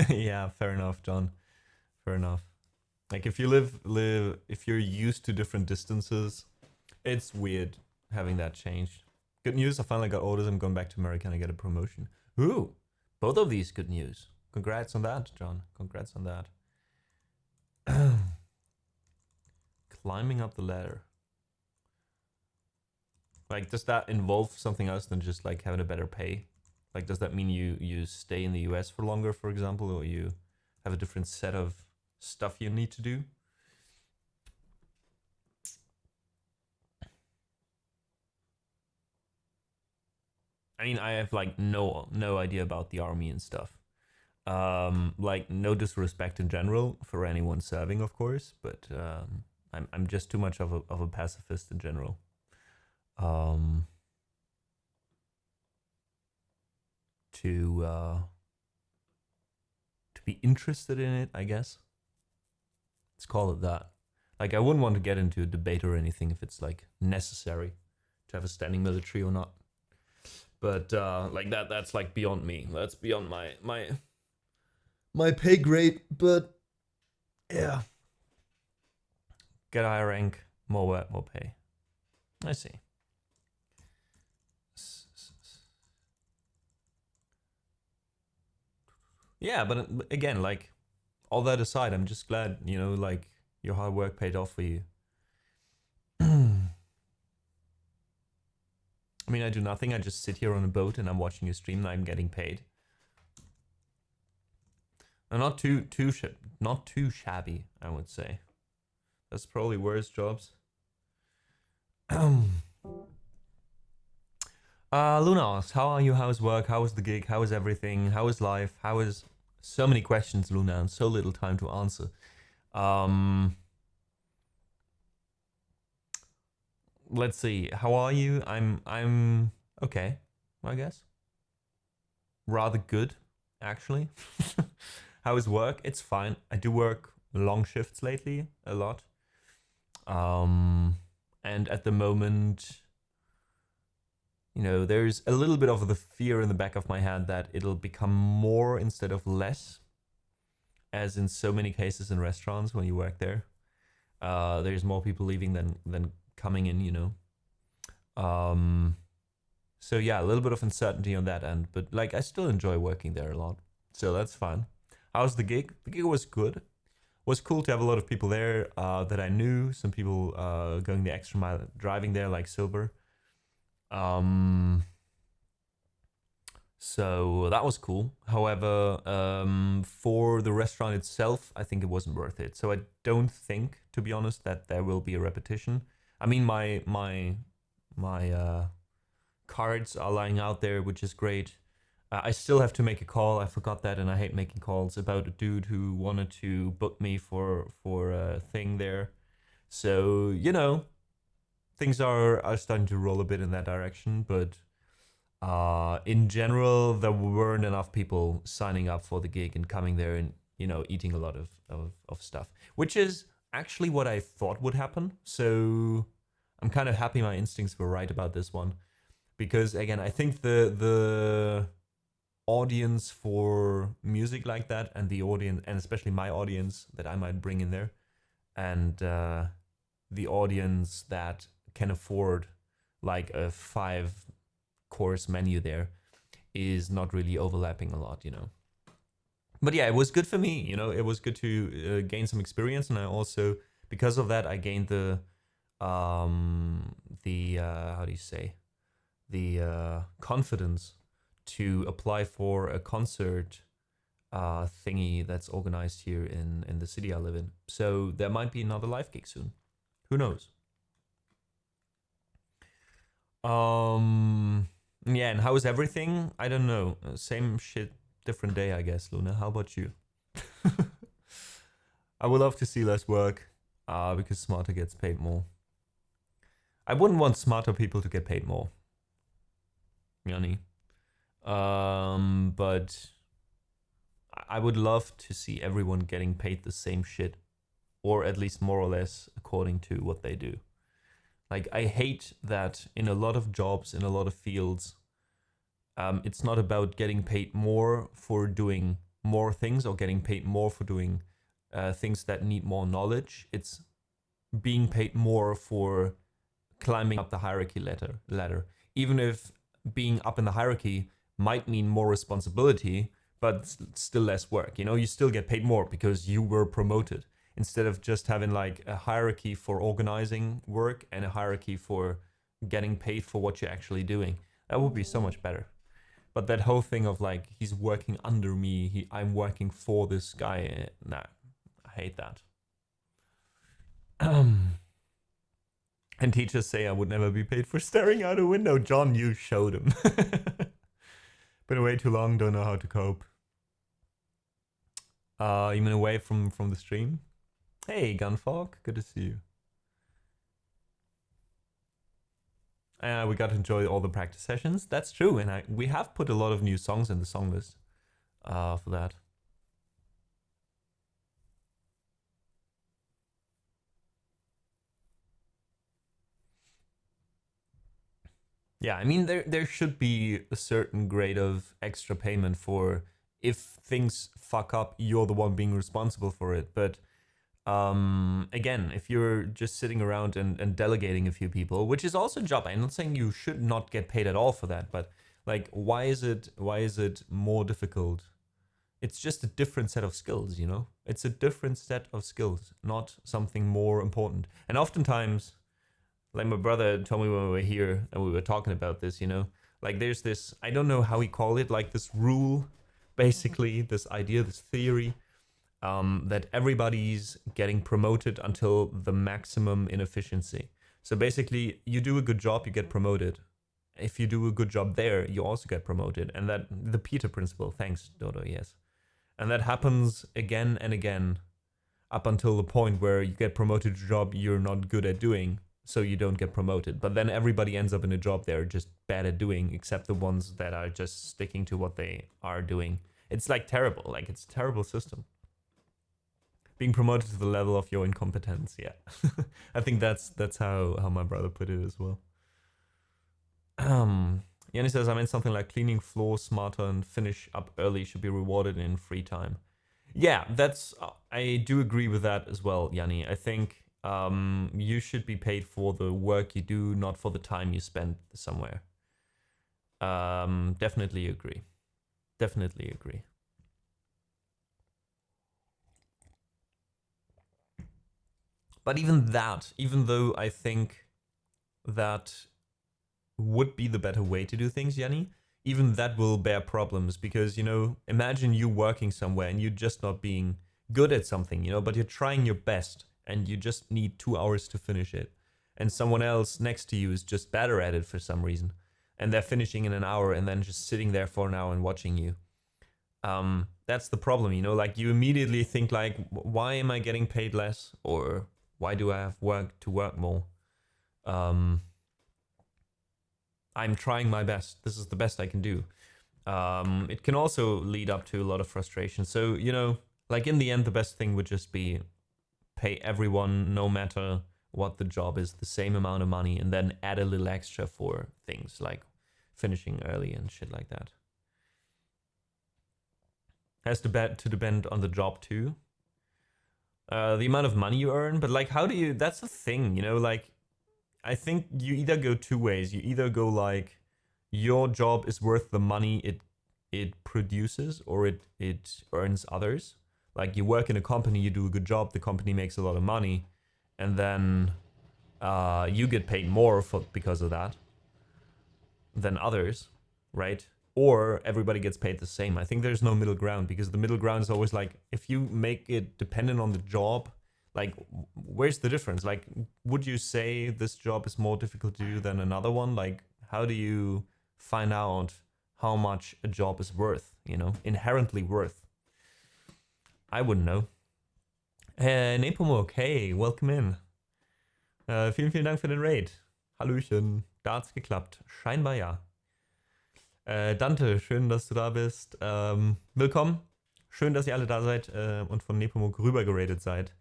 yeah, fair enough, John. Fair enough. Like if you if you're used to different distances, it's weird having that changed. Good news, I finally got orders. I'm going back to America and I get a promotion. Ooh, both of these good news. Congrats on that, John. Congrats on that. Climbing up the ladder. Like, does that involve something else than just like having a better pay? Like, does that mean you stay in the US for longer, for example, or you have a different set of stuff you need to do? I mean, I have like no idea about the army and stuff. Like no disrespect in general for anyone serving, of course, but I'm just too much of a pacifist in general. To be interested in it, I guess. Let's call it that. Like, I wouldn't want to get into a debate or anything if it's like necessary to have a standing military or not. But like that's like beyond me. That's beyond my pay grade. But yeah, get higher rank, more work, more pay. I see. Yeah, but again, like all that aside, I'm just glad, you know, like your hard work paid off for you. I mean, I do nothing. I just sit here on a boat and I'm watching you stream and I'm getting paid. And not too shabby, I would say. That's probably worse jobs. Luna asks, how are you? How's work? How is the gig? How is everything? How is life? How is... So many questions, Luna, and so little time to answer. Let's see. How are you? I'm okay, I guess. Rather good, actually. How is work? It's fine. I do work long shifts lately, a lot. And at the moment, you know, there's a little bit of the fear in the back of my head that it'll become more instead of less, as in so many cases in restaurants when you work there. There's more people leaving than coming in, you know. So yeah, a little bit of uncertainty on that end, but like I still enjoy working there a lot, so that's fine. How's the gig? The gig was good. was cool to have a lot of people there that I knew. Some people going the extra mile, driving there, like Silver. So that was cool. However, for the restaurant itself, I think it wasn't worth it. So I don't think, to be honest, that there will be a repetition. I mean, my cards are lying out there, which is great. I still have to make a call. I forgot that, and I hate making calls about a dude who wanted to book me for a thing there. So you know, things are starting to roll a bit in that direction, but in general, there weren't enough people signing up for the gig and coming there and, you know, eating a lot of stuff, which is actually what I thought would happen. So I'm kind of happy my instincts were right about this one, because again, I think the audience for music like that, and the audience, and especially my audience that I might bring in there, and the audience that can afford like a 5-course menu there, is not really overlapping a lot, you know. But yeah, it was good for me, you know. It was good to gain some experience, and I also, because of that, I gained the how do you say, the confidence to apply for a concert thingy that's organized here in the city I live in. So there might be another live gig soon. Who knows? Yeah, and how is everything? I don't know. Same shit, different day, I guess, Luna. How about you? I would love to see less work, because smarter gets paid more. I wouldn't want smarter people to get paid more, Yanni. But I would love to see everyone getting paid the same shit, or at least more or less according to what they do. Like, I hate that in a lot of jobs, in a lot of fields, it's not about getting paid more for doing more things, or getting paid more for doing things that need more knowledge. It's being paid more for climbing up the hierarchy ladder. Even if being up in the hierarchy might mean more responsibility, but still less work. You know, you still get paid more because you were promoted, instead of just having like a hierarchy for organizing work and a hierarchy for getting paid for what you're actually doing. That would be so much better. But that whole thing of like, he's working under me, I'm working for this guy, nah, I hate that. And teachers say I would never be paid for staring out a window. John, you showed him. Been away too long, don't know how to cope. You mean away from the stream? Hey, Gunfog, good to see you. We got to enjoy all the practice sessions. That's true, and we have put a lot of new songs in the song list for that. Yeah, I mean, there should be a certain grade of extra payment for, if things fuck up, you're the one being responsible for it. But again, if you're just sitting around and delegating a few people, which is also a job, I'm not saying you should not get paid at all for that, but like, why is it more difficult? It's just a different set of skills, you know? It's a different set of skills, not something more important. And oftentimes, like my brother told me when we were here and we were talking about this, you know, like there's this, I don't know how he called it, like this rule, basically, this idea, this theory, that everybody's getting promoted until the maximum inefficiency. So basically, you do a good job, you get promoted. If you do a good job there, you also get promoted. And that, the Peter principle, thanks, Dodo, yes. And that happens again and again, up until the point where you get promoted to a job you're not good at doing, so you don't get promoted. But then everybody ends up in a job they're just bad at doing, except the ones that are just sticking to what they are doing. It's like terrible, like it's a terrible system. Being promoted to the level of your incompetence, yeah. I think that's how my brother put it as well. Yanni says, I meant something like cleaning floors smarter and finish up early should be rewarded in free time. Yeah, that's, I do agree with that as well, Yanni. I think you should be paid for the work you do, not for the time you spend somewhere. Definitely agree. Definitely agree. But even that, even though I think that would be the better way to do things, Yanni, even that will bear problems because, you know, imagine you working somewhere and you just not being good at something, you know, but you're trying your best and you just need 2 hours to finish it. And someone else next to you is just better at it for some reason. And they're finishing in an hour and then just sitting there for an hour and watching you. That's the problem, you know, like you immediately think like, why am I getting paid less? Or why do I have to work more? I'm trying my best. This is the best I can do. It can also lead up to a lot of frustration. So, you know, like in the end, the best thing would just be pay everyone, no matter what the job is, the same amount of money, and then add a little extra for things like finishing early and shit like that. Has to depend on the job too. The amount of money you earn, but like, how do you? That's the thing, you know. Like, I think you either go two ways. You either go like, your job is worth the money it produces, or it earns others. Like, you work in a company, you do a good job, the company makes a lot of money, and then you get paid more because of that than others, right? Or everybody gets paid the same. I think there's no middle ground, because the middle ground is always like, if you make it dependent on the job, like, where's the difference? Like, would you say this job is more difficult to do than another one? Like, how do you find out how much a job is worth, you know, inherently worth? I wouldn't know. Nepomuk, hey, welcome in. Vielen Dank für den Raid. Hallöchen, da hat's geklappt. Scheinbar ja. Dante, schön, dass du da bist. Willkommen. Schön, dass ihr alle da seid und von Nepomuk rüber geradet seid.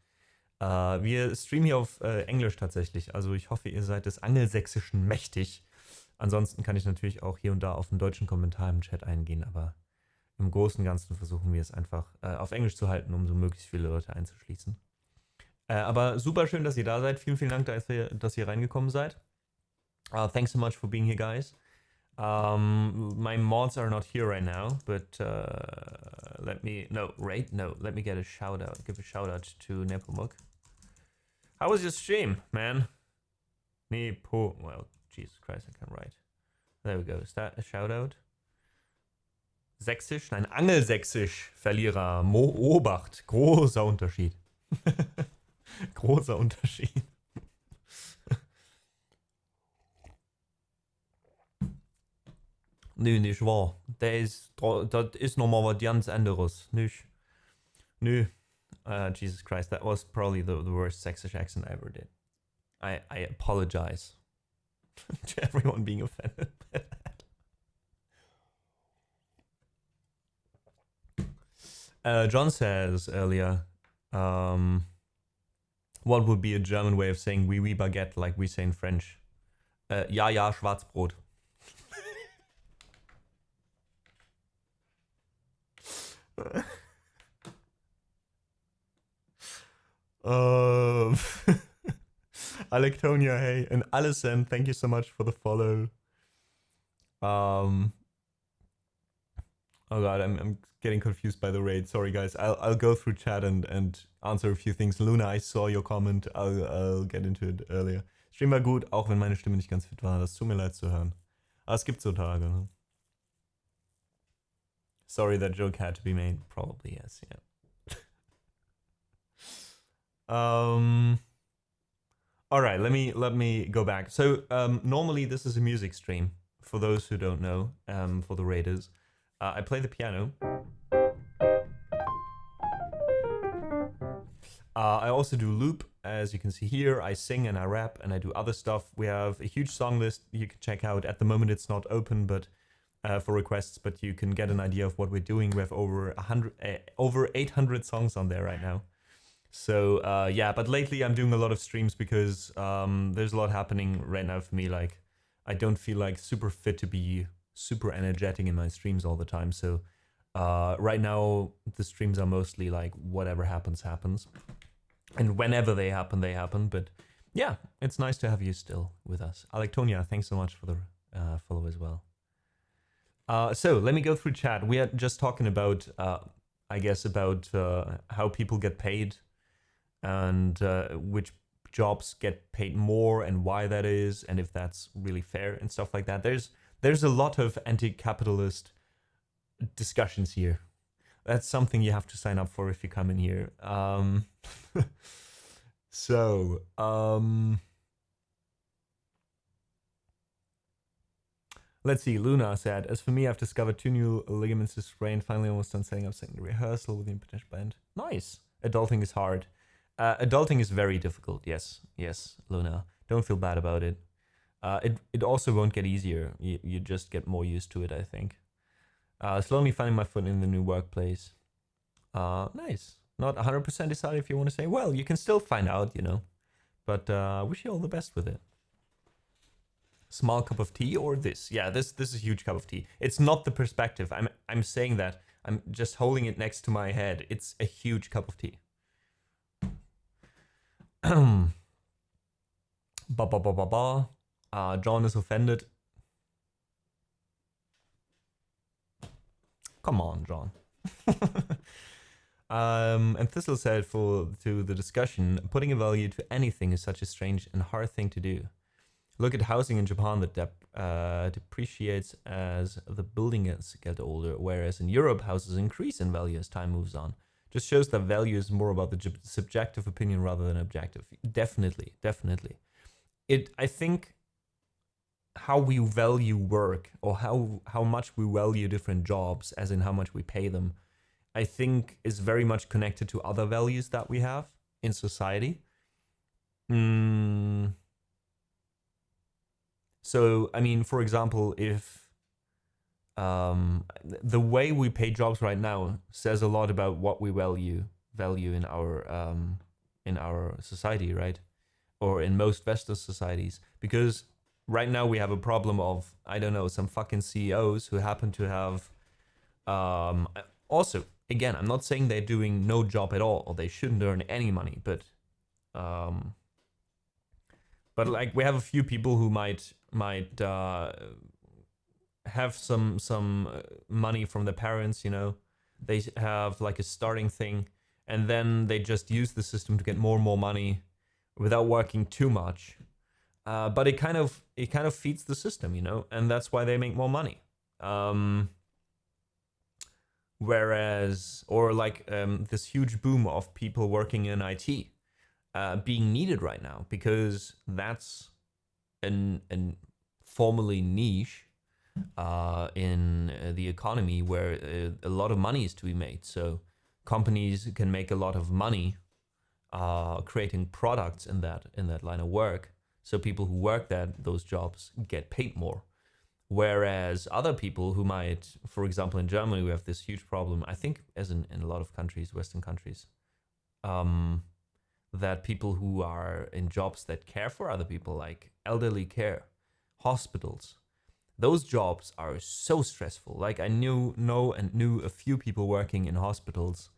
Wir streamen hier auf Englisch tatsächlich. Also ich hoffe, ihr seid des Angelsächsischen mächtig. Ansonsten kann ich natürlich auch hier und da auf einen deutschen Kommentar im Chat eingehen, aber im Großen und Ganzen versuchen wir es einfach auf Englisch zu halten, um so möglichst viele Leute einzuschließen. Aber super schön, dass ihr da seid. Vielen Dank, dass ihr reingekommen seid. Thanks so much for being here, guys. My mods are not here right now, but let me get a shout out. Give a shout out to Nepomuk. How was your stream, man? Well, Jesus Christ, I can't write. There we go. Is that a shout out? Sächsisch? Nein, Angelsächsisch. Verlierer. Obacht. Großer Unterschied. Großer Unterschied. Nö, nicht wahr. Das ist nochmal was ganz anderes. Nicht. Nö. Jesus Christ, that was probably the worst Sächsisch accent I ever did. I apologize to everyone being offended by that. John says earlier, what would be a German way of saying oui oui baguette like we say in French? Ja ja Schwarzbrot. Alectonia, hey, and Alison, thank you so much for the follow. Oh god, I'm getting confused by the raid. Sorry guys, I'll go through chat and answer a few things. Luna, I saw your comment. I'll get into it earlier. Stream war gut, auch wenn meine Stimme nicht ganz fit war. Das tut mir leid zu hören. Aber es gibt so Tage, ne? Sorry, that joke had to be made. Probably, yes, yeah. Alright, let me go back. So, normally this is a music stream, for those who don't know, for the raiders. I play the piano. I also do loop, as you can see here. I sing and I rap and I do other stuff. We have a huge song list you can check out. At the moment it's not open, but for requests, but you can get an idea of what we're doing. We have over 800 songs on there right now. So yeah, but lately I'm doing a lot of streams because there's a lot happening right now for me. Like, I don't feel like super fit to be super energetic in my streams all the time. So right now the streams are mostly like whatever happens, and whenever they happen. But yeah, it's nice to have you still with us. Alectonia, thanks so much for the follow as well. So let me go through chat. We are just talking about, I guess, about how people get paid and which jobs get paid more and why that is, and if that's really fair and stuff like that. There's a lot of anti-capitalist discussions here. That's something you have to sign up for if you come in here. So, let's see. Luna said, as for me, I've discovered 2 new ligaments this spray and finally almost done setting up second rehearsal with the potential band. Nice. Adulting is hard. Adulting is very difficult. Yes, Luna. Don't feel bad about it. It also won't get easier. You just get more used to it, I think. Slowly finding my foot in the new workplace. Nice. Not 100% decided if you want to say, well, you can still find out, you know. But wish you all the best with it. Small cup of tea or this? Yeah, this is a huge cup of tea. It's not the perspective. I'm saying that. I'm just holding it next to my head. It's a huge cup of tea. John is offended. Come on, John. And Thistle said to the discussion, putting a value to anything is such a strange and hard thing to do. Look at housing in Japan that depreciates as the buildings get older, whereas in Europe, houses increase in value as time moves on. Just shows that value is more about the subjective opinion rather than objective. Definitely. I think how we value work or how much we value different jobs, as in how much we pay them, I think is very much connected to other values that we have in society. So, I mean, for example, if the way we pay jobs right now says a lot about what we value in our society, right? Or in most Western societies, because right now we have a problem of, I don't know, some fucking CEOs who happen to have also, again, I'm not saying they're doing no job at all or they shouldn't earn any money, but like we have a few people who might have some money from their parents, you know. They have like a starting thing and then they just use the system to get more and more money without working too much. But it kind of feeds the system, you know, and that's why they make more money. Whereas, or like this huge boom of people working in IT being needed right now, because that's an formerly niche in the economy where a lot of money is to be made. So companies can make a lot of money creating products in that line of work. So people who work those jobs get paid more. Whereas other people who might, for example, in Germany, we have this huge problem, I think as in a lot of countries, Western countries, that people who are in jobs that care for other people, like elderly care, hospitals, those jobs are so stressful. Like I knew a few people working in hospitals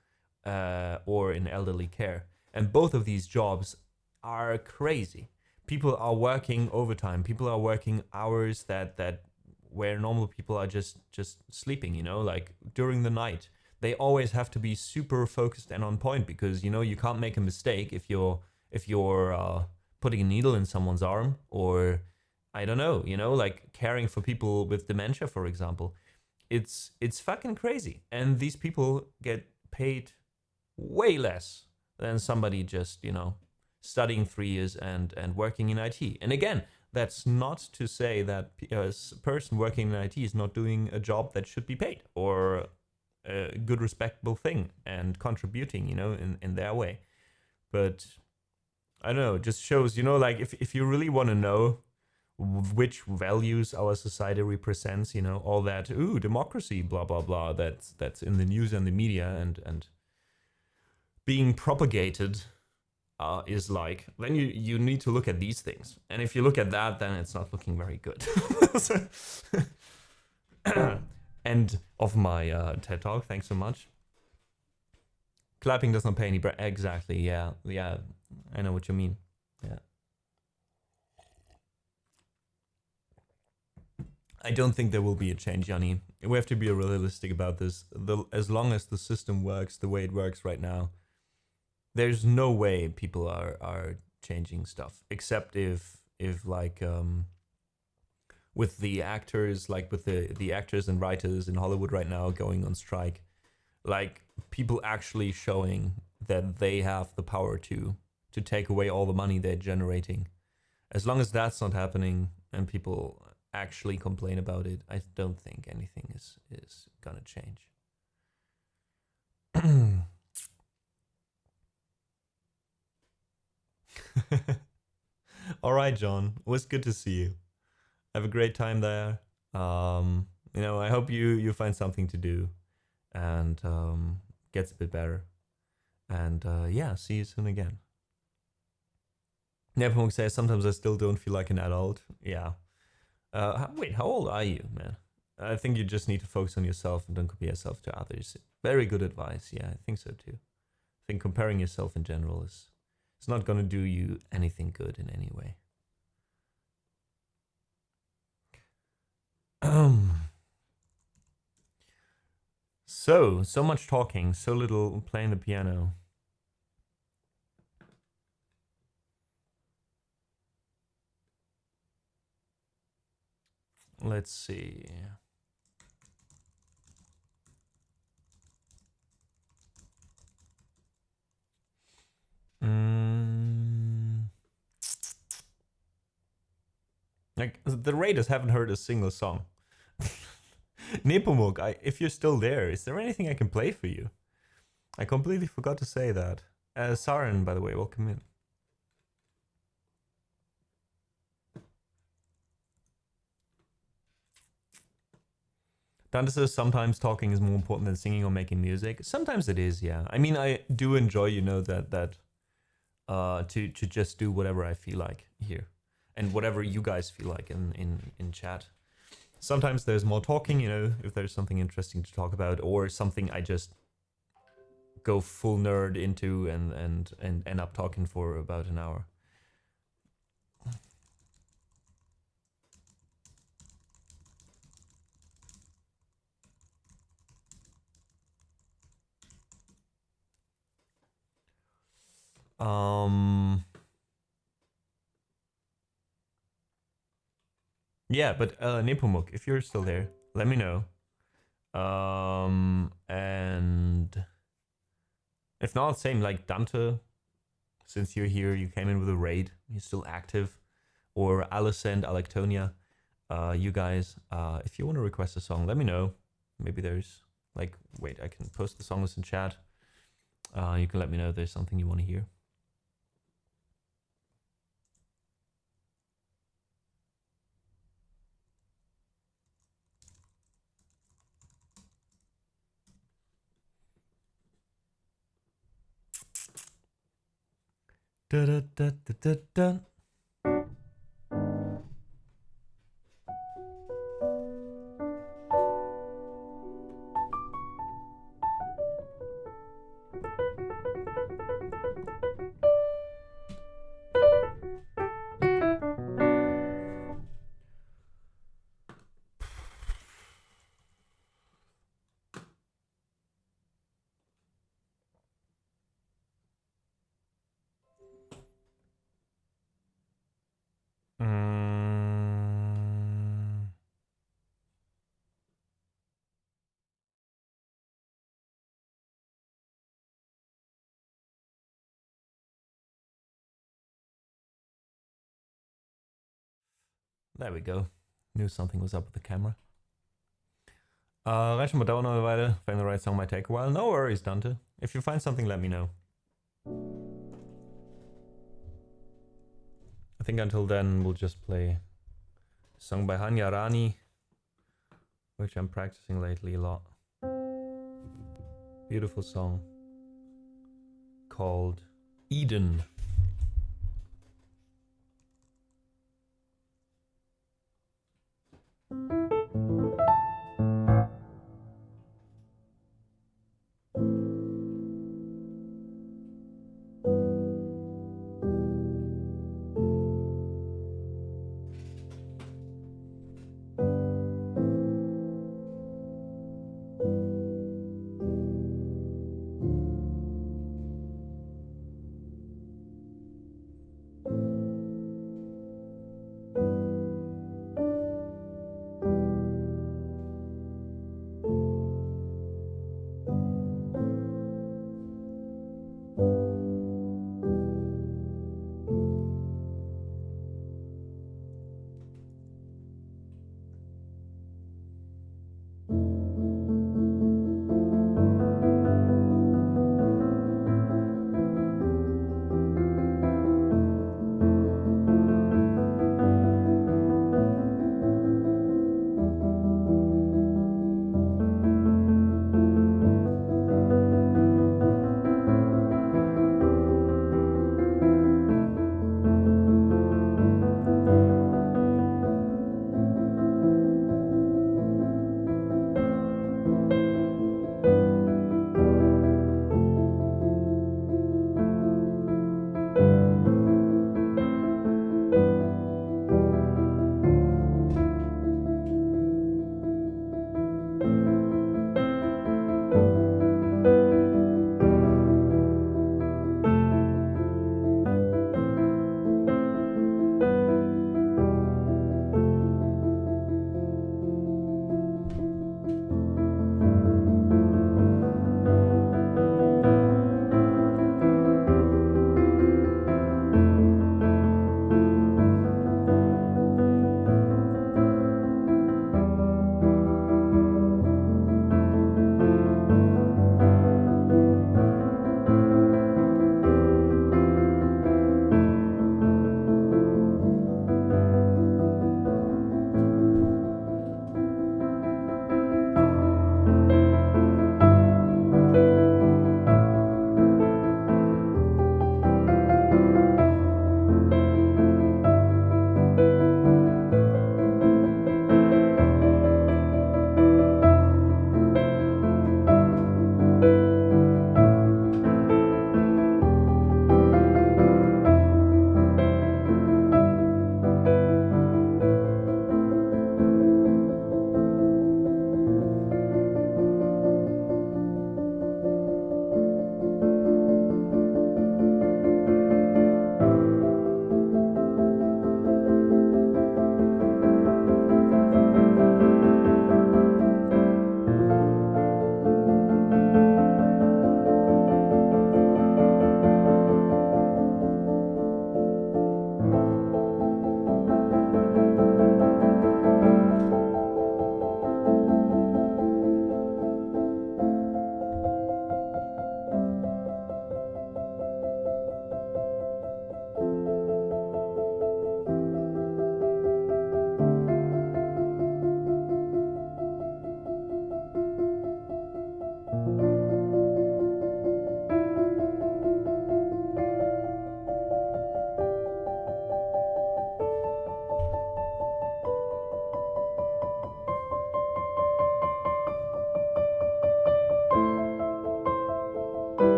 or in elderly care. And both of these jobs are crazy. People are working overtime. People are working hours that where normal people are just sleeping, you know, like during the night. They always have to be super focused and on point because, you know, you can't make a mistake if you're putting a needle in someone's arm, or I don't know, you know, like caring for people with dementia, for example. It's fucking crazy. And these people get paid way less than somebody just, you know, studying 3 years and working in IT. And again, that's not to say that a person working in IT is not doing a job that should be paid or a good, respectable thing and contributing, you know, in their way. But I don't know, it just shows, you know, like if you really want to know which values our society represents, you know, all that, democracy, blah, blah, blah, that's in the news and the media and being propagated, is like, then you need to look at these things. And if you look at that, then it's not looking very good. End of my TED Talk. Thanks so much. Clapping does not pay any bread. Exactly. Yeah. I know what you mean. Yeah. I don't think there will be a change, Yanni. We have to be realistic about this. As long as the system works the way it works right now, there's no way people are changing stuff, except if like with the actors, like with the actors and writers in Hollywood right now going on strike, like people actually showing that they have the power to take away all the money they're generating. As long as that's not happening and people actually complain about it, I don't think anything is gonna change. All right, John. It was good to see you. Have a great time there. You know, I hope you find something to do and gets a bit better. And yeah, see you soon again. Nepomuk says, sometimes I still don't feel like an adult. Yeah. Wait, how old are you, man? I think you just need to focus on yourself and don't compare yourself to others. Very good advice. Yeah, I think so too. I think comparing yourself in general is it's not going to do you anything good in any way. So much talking, so little playing the piano. Let's see. Like, the Raiders haven't heard a single song. Nepomuk, if you're still there, is there anything I can play for you? I completely forgot to say that. Saren, by the way, welcome in. Dante says sometimes talking is more important than singing or making music. Sometimes it is, yeah. I mean, I do enjoy, you know, that to just do whatever I feel like here, and whatever you guys feel like in chat. Sometimes there's more talking, you know, if there's something interesting to talk about, or something I just go full nerd into and end up talking for about an hour. Yeah, but Nepomuk, if you're still there, let me know. And if not, same like Dante. Since you're here, you came in with a raid. You're still active, or Alicent, Alectonia. You guys, if you want to request a song, let me know. Maybe there's like, wait, I can post the song list in chat. You can let me know if there's something you want to hear. Da, da, da, da, da, da. There we go. Knew something was up with the camera. Reicht schon mal dauern eine Weile. Find the right song might take a while. No worries, Dante. If you find something, let me know. I think until then, we'll just play a song by Hanya Rani, which I'm practicing lately a lot. Beautiful song called Eden.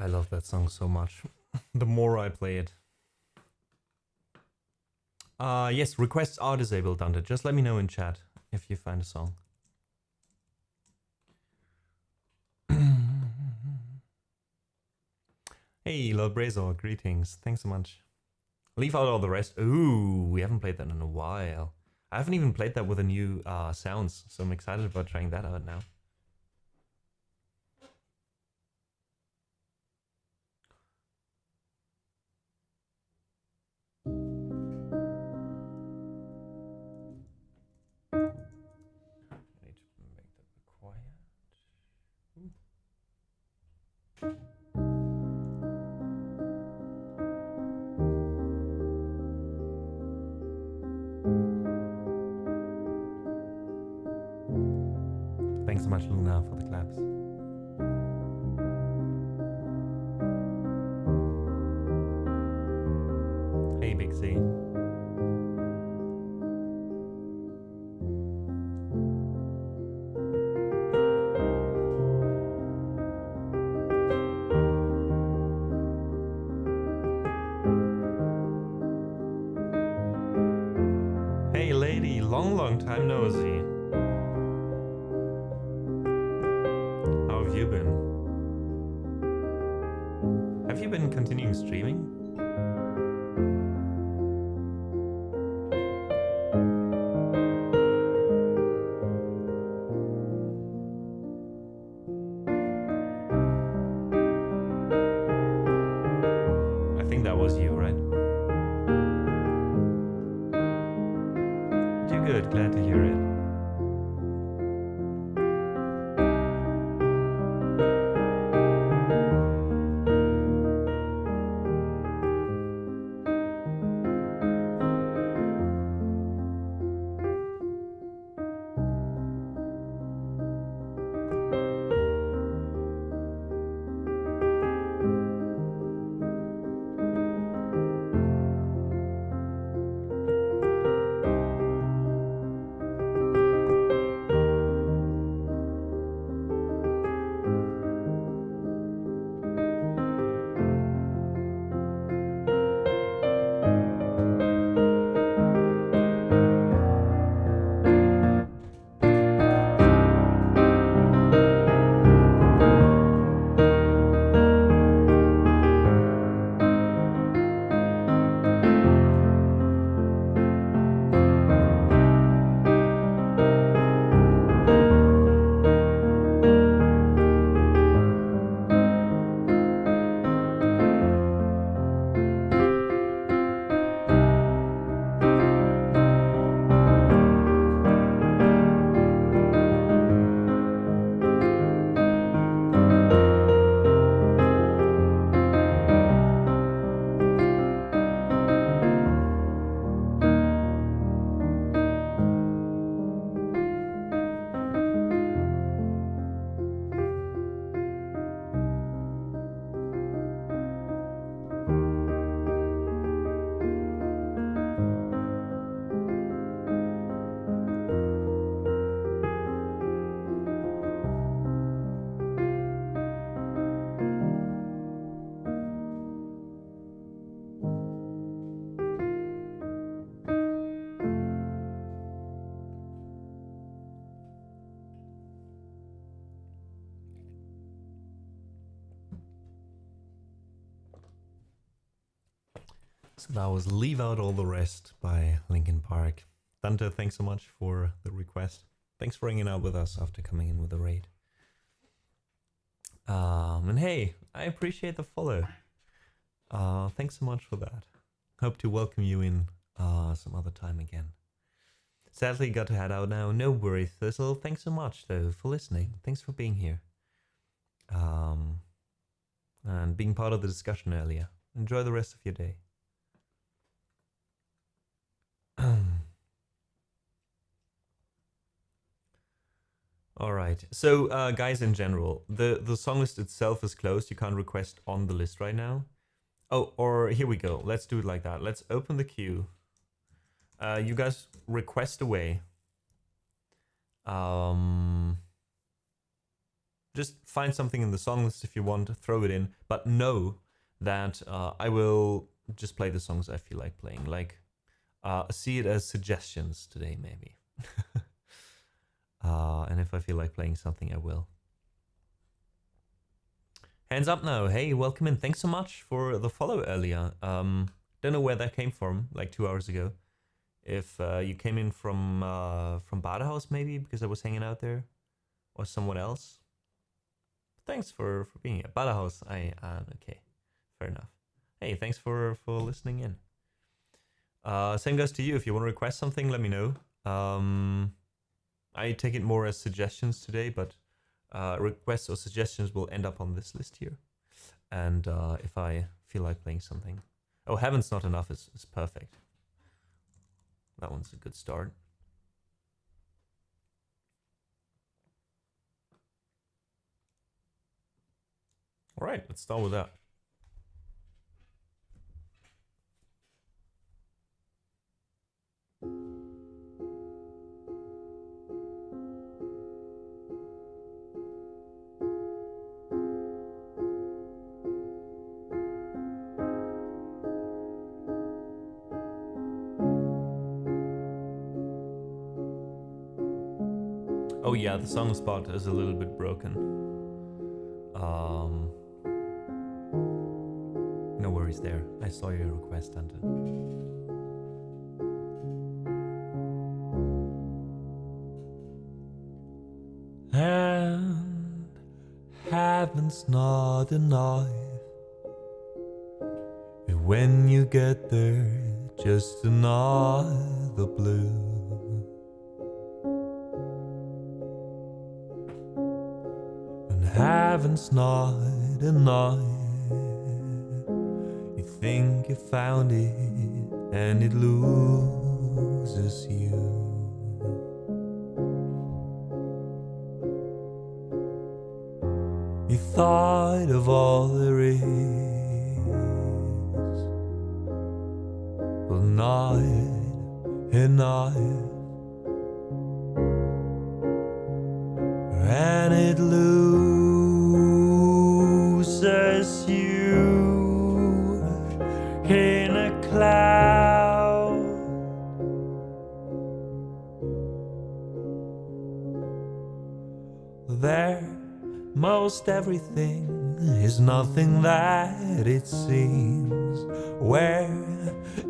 I love that song so much. The more I play it. Yes, requests are disabled, Dante. Just let me know in chat if you find a song. Hey, Lord Brazor, greetings. Thanks so much. Leave out all the rest. Ooh, we haven't played that in a while. I haven't even played that with the new sounds, so I'm excited about trying that out now. Thanks so much, Luna, for the claps. Hey, Big C. Hey, lady, long time no see. How have you been? Have you been continuing streaming? I think that was you, right? You're good, glad to hear it. So that was Leave Out All the Rest by Linkin Park. Dante, thanks so much for the request. Thanks for hanging out with us after coming in with the raid. And hey, I appreciate the follow. Thanks so much for that. Hope to welcome you in some other time again. Sadly, got to head out now. No worries, Thistle. Thanks so much, though, for listening. Thanks for being here. And being part of the discussion earlier. Enjoy the rest of your day. All right. So, guys, in general, the song list itself is closed. You can't request on the list right now. Oh, or here we go. Let's do it like that. Let's open the queue. You guys request away. Just find something in the song list if you want, throw it in, but know that I will just play the songs I feel like playing. Like, see it as suggestions today, maybe. And if I feel like playing something, I will. Hands up now. Hey, welcome in. Thanks so much for the follow earlier. Don't know where that came from, like 2 hours ago. If you came in from Badehouse, maybe, because I was hanging out there, or someone else. Thanks for being here. Badehouse, okay, fair enough. Hey, thanks for listening in. Same goes to you. If you want to request something, let me know. I take it more as suggestions today, but requests or suggestions will end up on this list here. And if I feel like playing something. Oh, Heaven's Not Enough is perfect. That one's a good start. All right, let's start with that. Oh yeah, the song spot is a little bit broken. No worries there. I saw your request, Anton. And heaven's not enough. When you get there, just another blue. And heaven's not enough. You think you found it, and it loses you. You thought of all there is, but not enough. And it loses you in a cloud. There, most everything is nothing that it seems. Where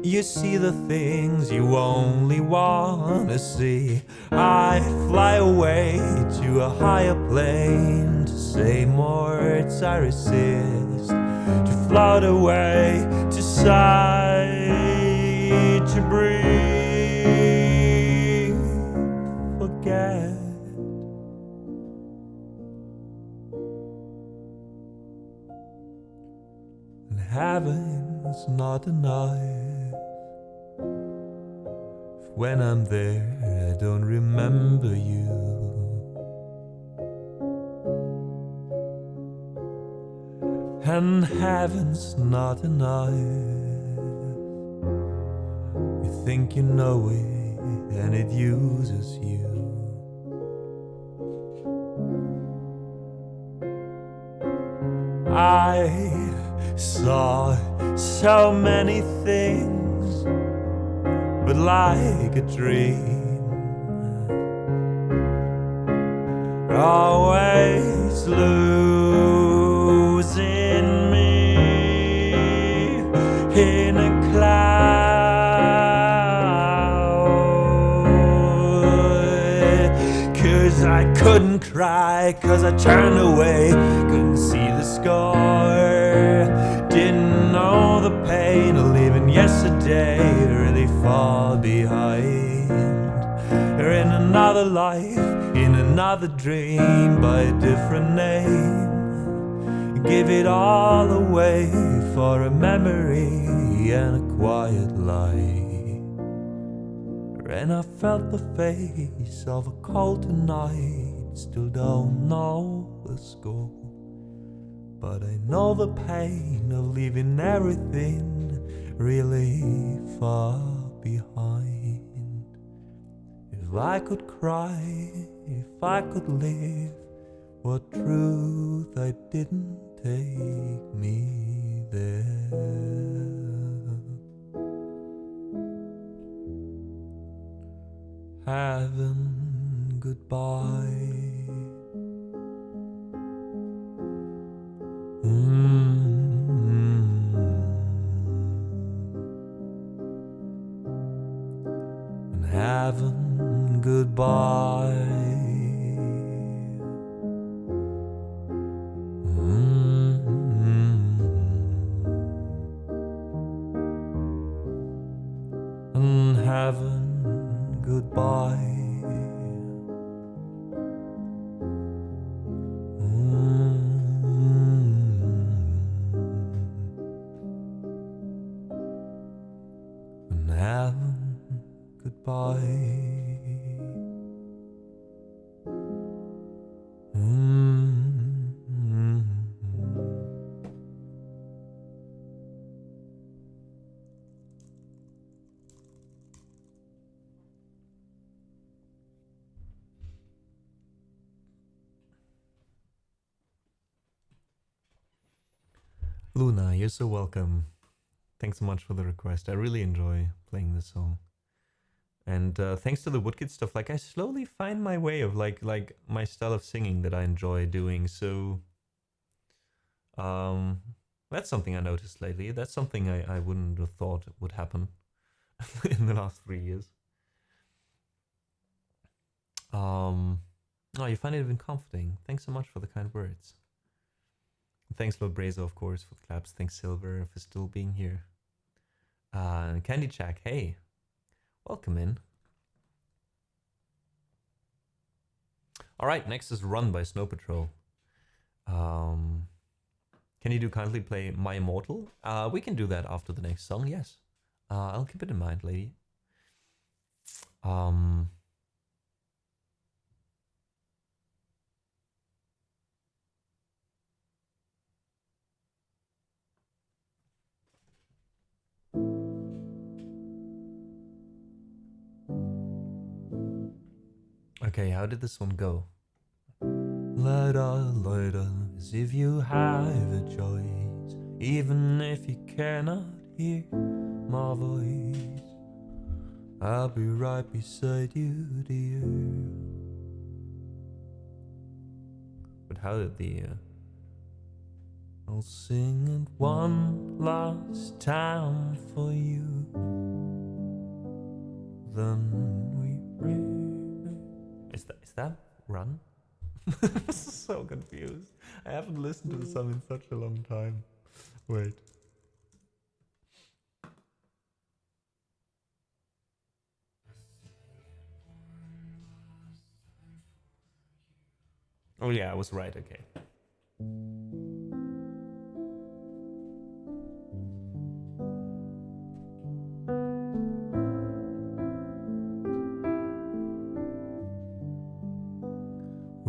you see the things you only want to see. I fly away to a higher plane to say more words I resist, to float away, to sigh, to breathe, forget. And heaven's not enough. When I'm there, I don't remember you. And heaven's not enough. You think you know it, and it uses you. I saw so many things, but like a dream, always losing me in a cloud. 'Cause I couldn't cry, 'cause I turned away, couldn't see the score, didn't know the pain of leaving yesterday really far behind. Or in another life, in another dream, by a different name, give it all away for a memory and a quiet life. And I felt the face of a cold tonight, still don't know the score, but I know the pain of leaving everything really far behind. If I could cry, if I could live, What truth I didn't take me there. Heaven, goodbye. And heaven, goodbye. And heaven, goodbye. And heaven, goodbye. Luna, you're so welcome. Thanks so much for the request. I really enjoy playing this song. And thanks to the Woodkid stuff, like I slowly find my way of like my style of singing that I enjoy doing. So that's something I noticed lately. That's something I wouldn't have thought would happen in the last 3 years. Oh, you find it even comforting. Thanks so much for the kind words. Thanks, Lord Brazo, of course, for the claps. Thanks, Silver, for still being here. Candy Jack, hey. Welcome in. Alright, next is Run by Snow Patrol. Can you do kindly play My Immortal? We can do that after the next song, yes. I'll keep it in mind, lady. Okay, how did this one go? Later, as if you have a choice, even if you cannot hear my voice. I'll be right beside you, dear. But how did the... I'll sing it one last time for you. Then we break. Is that Run? I'm so confused. I haven't listened to the song in such a long time. Wait. Oh yeah, I was right, okay.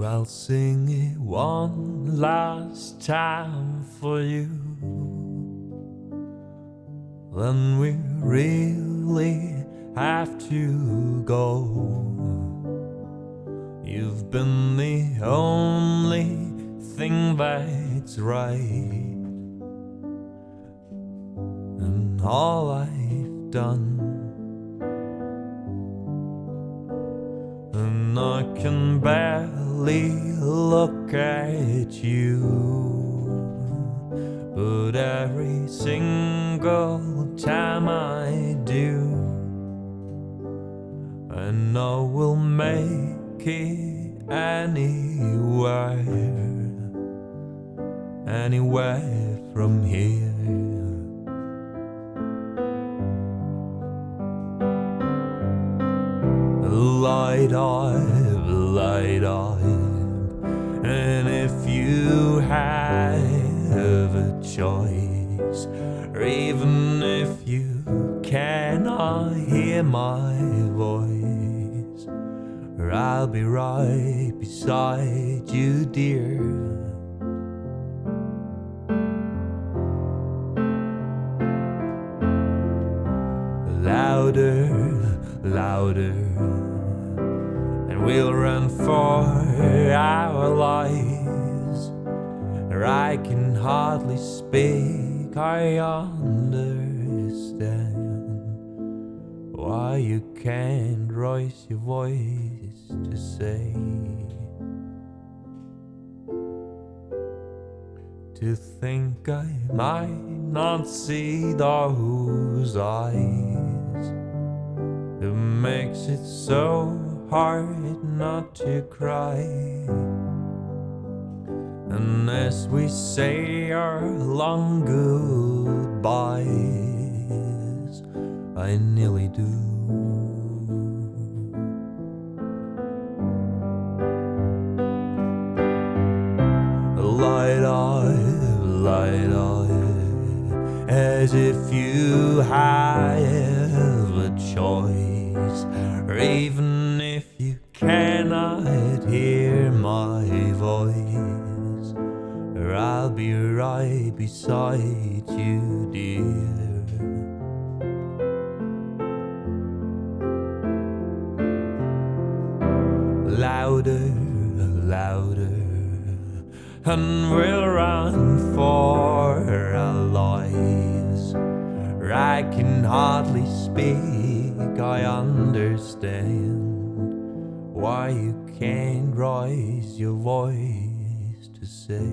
I'll sing it one last time for you. Then we really have to go. You've been the only thing that's right, and all I've done. And I can barely look at you, but every single time I do, I know we'll make it anywhere from here. Light up, and if you have a choice, or even if you cannot hear my voice, I'll be right beside you, dear. Louder, and we'll run for our lives. or I can hardly speak. I understand why you can't raise your voice to say, to think I might not see those eyes. It makes it so hard not to cry. And as we say our long goodbyes, I nearly do. Light eye, as if you have a choice, or even if you cannot hear my voice, or I'll be right beside you, dear. Louder, louder, and we'll run for our lives. I can hardly speak, I understand why you can't raise your voice to say.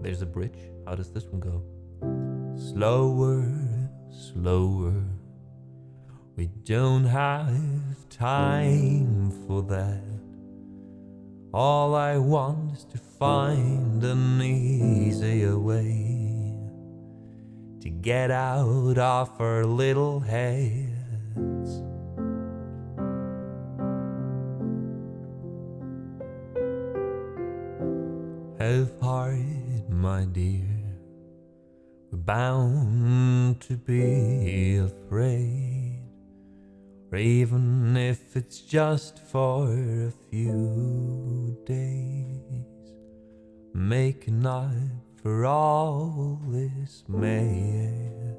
There's a bridge. How does this one go? Slower, slower. We don't have time for that. All I want is to find an easier way to get out of our little heads. Have heart, my dear, we're bound to be afraid, or even if it's just for a few days, making up for all this mess.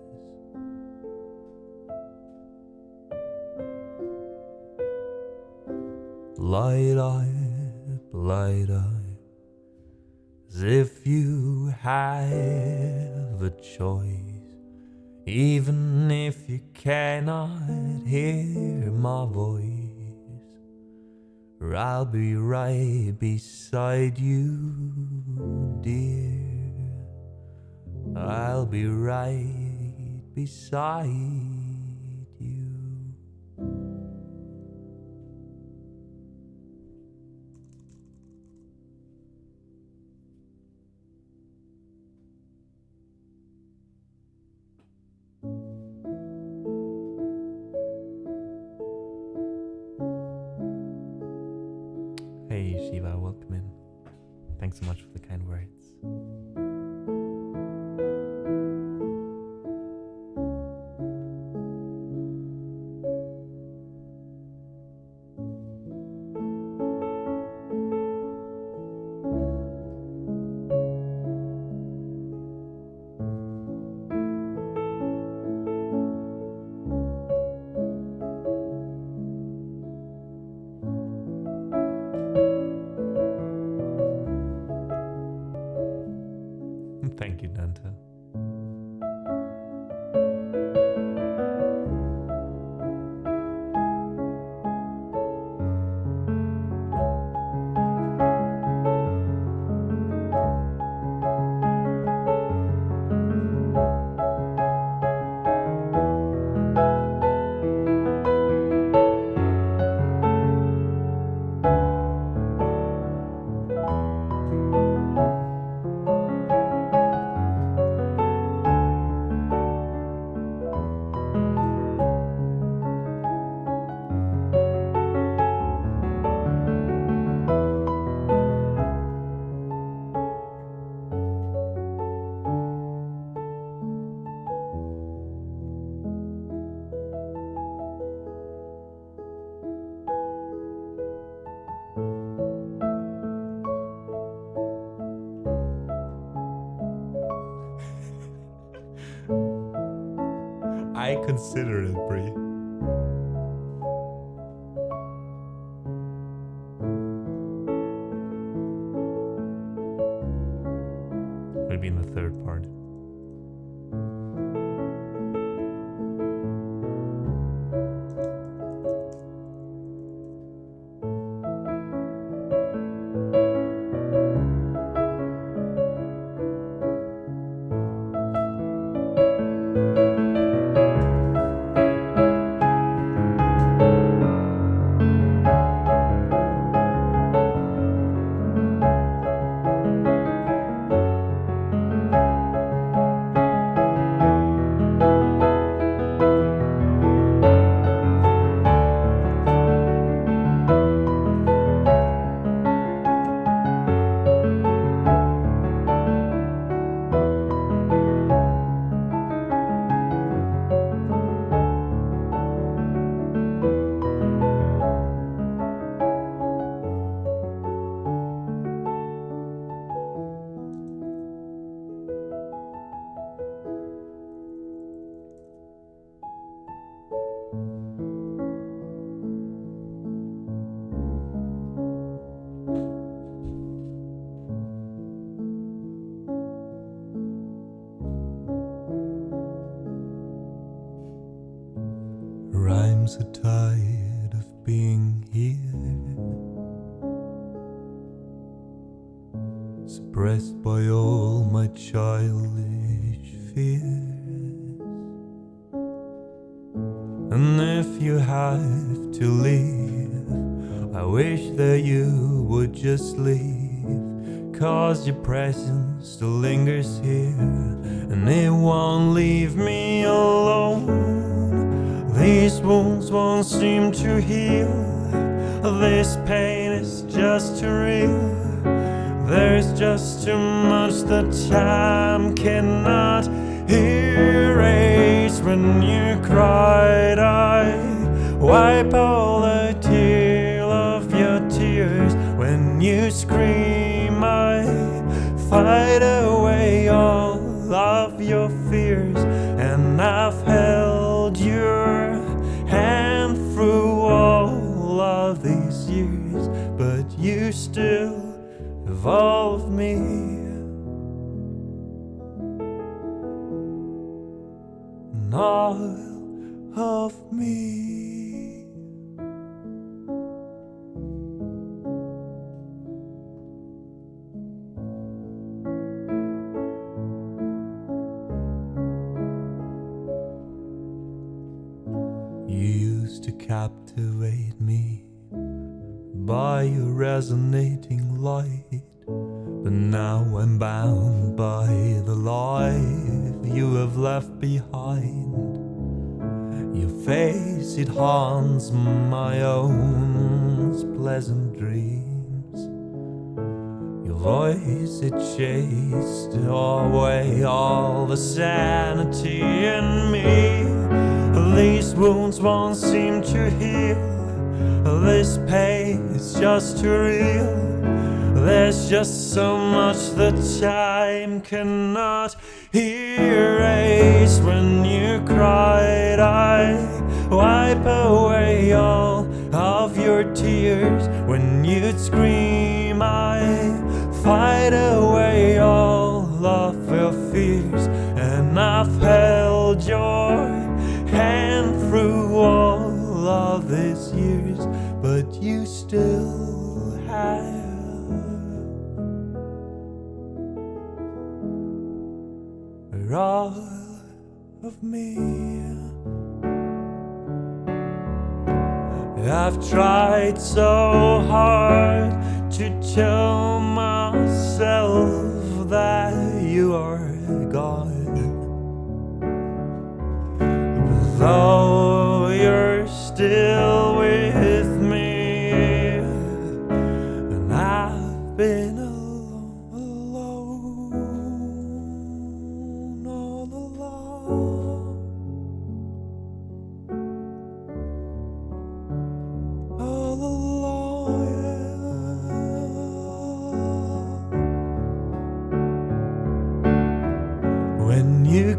Light up, as if you have a choice, even if you cannot hear my voice, or I'll be right beside you, dear. I'll be right beside you. Hey Shiva, welcome in. Thanks so much for the kind words. Thank you, Dante. I consider it, Brie. maybe in the third part. Rhymes are tired of being here, suppressed by all my childish fears. And if you have to leave, I wish that you would just leave, 'cause your presence still lingers here, and it won't leave me alone. These wounds won't seem to heal, this pain is just too real. There's just too much that time cannot erase. When you cried, I wipe all the tear of your tears. When you scream, I fight away all of your fears. And I've held your hand through all of these years, but you still have all of me. And all of me. You used to captivate me by your resonating light, but now I'm bound by the life you have left behind. Your face, it haunts my own pleasant dreams. Your voice, it chased away all the sanity in me. These wounds won't seem to heal, this pain is just too real. There's just so much that time cannot erase. When you cried, I wipe away all of your tears. When you'd scream, I fight away all of your fears. And I've held your hand through all of these years, but you still have all of me. I've tried so hard to tell myself that you are gone, but though you're still with me, and I've been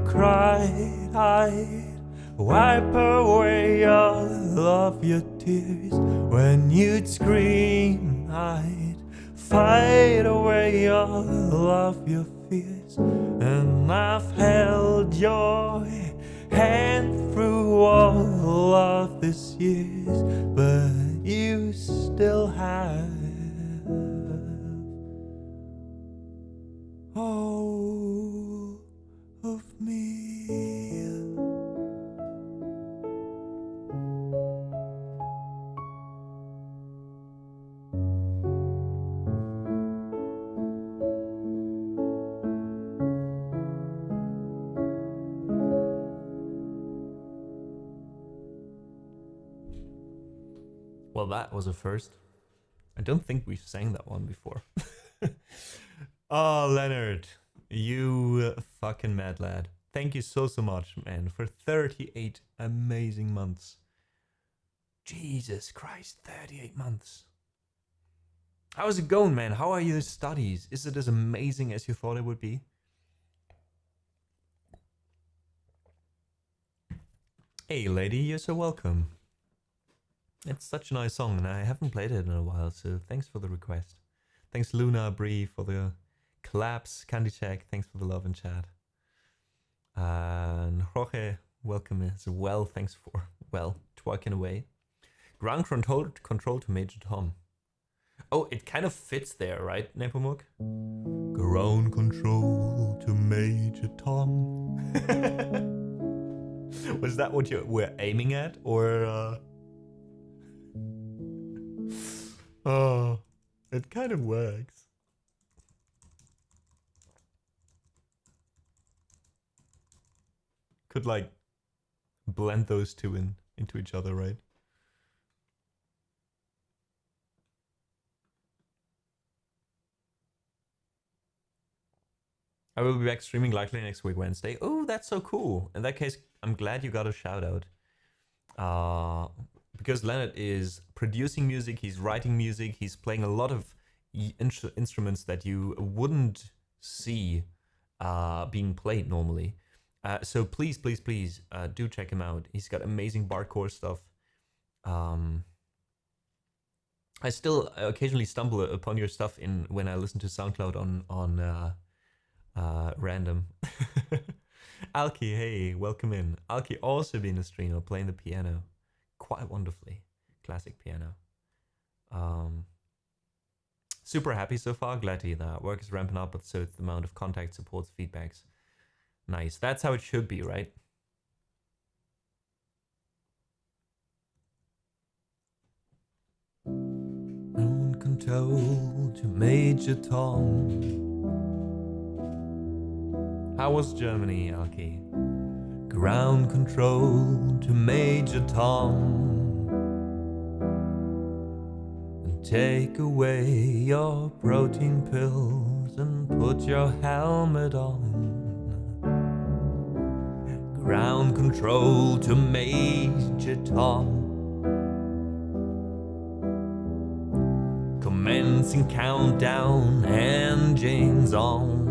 cried, I'd wipe away all of your tears. When you'd scream, I'd fight away all of your fears. And I've held your hand through all of these years, but you still have all of me. Well, that was a first. I don't think we've sang that one before. Oh, Leonard, you fucking mad lad. Thank you so much, man, for 38 amazing months. Jesus Christ, 38 months. How's it going, man? How are your studies? Is it as amazing as you thought it would be? Hey, lady, you're so welcome. It's such a nice song, and I haven't played it in a while, so thanks for the request. Thanks, Luna, Bree, for the claps. Candy Check, thanks for the love in chat. And Jorge, welcome as well. Thanks for, well, twerking away. Ground control to Major Tom. Oh, it kind of fits there, right, Nepomuk? Ground control to Major Tom. Was that what you were aiming at, or... Oh, it kind of works. Could like blend those two into each other, right? I will be back streaming likely next week, Wednesday. Oh, that's so cool. In that case, I'm glad you got a shout out. Because Leonard is producing music, he's writing music, he's playing a lot of instruments that you wouldn't see being played normally. So please, please, please do check him out. He's got amazing barcore stuff. I still occasionally stumble upon your stuff when I listen to SoundCloud on random. Alki, hey, welcome in. Alki also been a streamer playing the piano. Quite wonderfully. Classic piano. Super happy so far. Glad to hear that. Work is ramping up, but so it's the amount of contact, supports, feedbacks. Nice. That's how it should be, right? Ground control to Major Tom. How was Germany, Alki? Ground control to Major Tom. And take away your protein pills and put your helmet on. Ground control to Major Tom. Commencing countdown, engines on.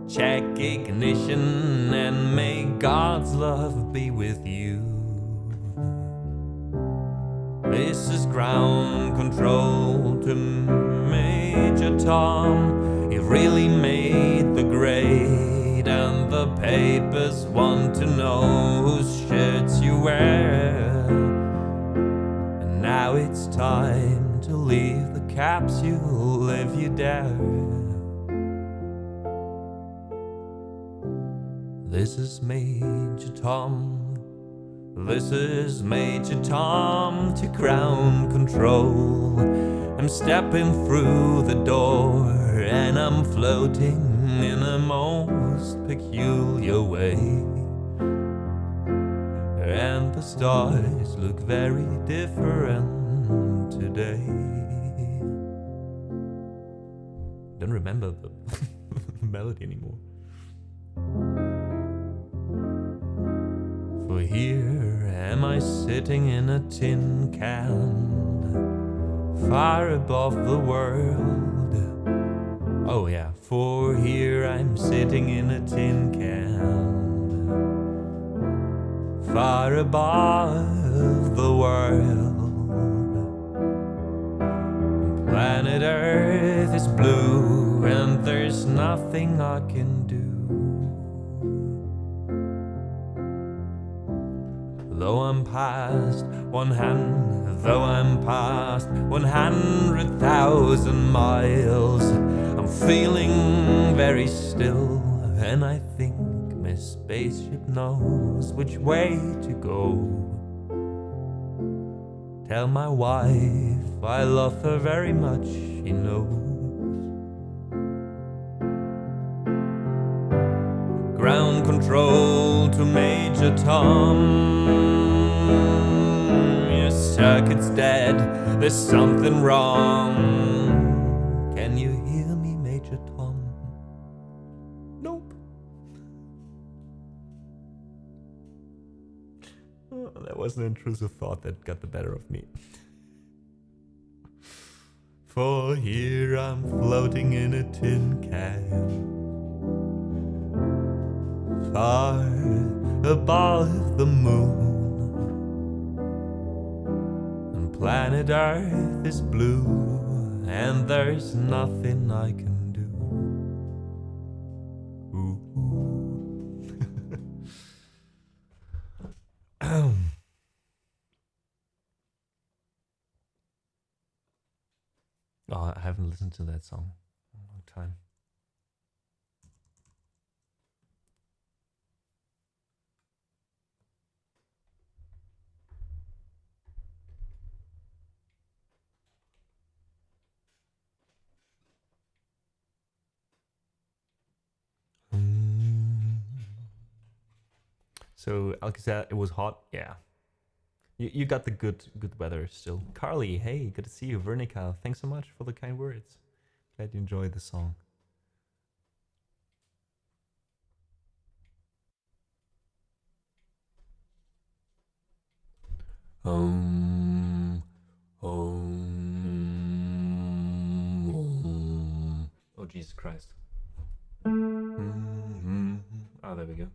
Check ignition and may God's love be with you. This is ground control to Major Tom. He really made the grade, and the papers want to know whose shirts you wear. And now it's time to leave the capsule if you dare. This is Major Tom. This is Major Tom to ground control. I'm stepping through the door and I'm floating in a most peculiar way. And the stars look very different today. Don't remember the melody anymore. For here am I sitting in a tin can, far above the world. Oh yeah, for here I'm sitting in a tin can, far above the world. Planet Earth is blue and there's nothing I can do. Though I'm past 100,000 miles, I'm feeling very still, and I think my spaceship knows which way to go. Tell my wife I love her very much, she knows. Ground control to Major Tom. Your circuit's dead, there's something wrong. Can you hear me, Major Tom? Nope. Oh, that was an intrusive thought that got the better of me. For here I'm floating in a tin can, far above the moon, and planet Earth is blue, and there's nothing I can do. Ooh. Oh, I haven't listened to that song in a long time. So Alcazar, it was hot. Yeah, you got the good weather still. Carly, hey, good to see you. Vernica, thanks so much for the kind words. Glad you enjoyed the song. Oh Jesus Christ. Oh, there we go.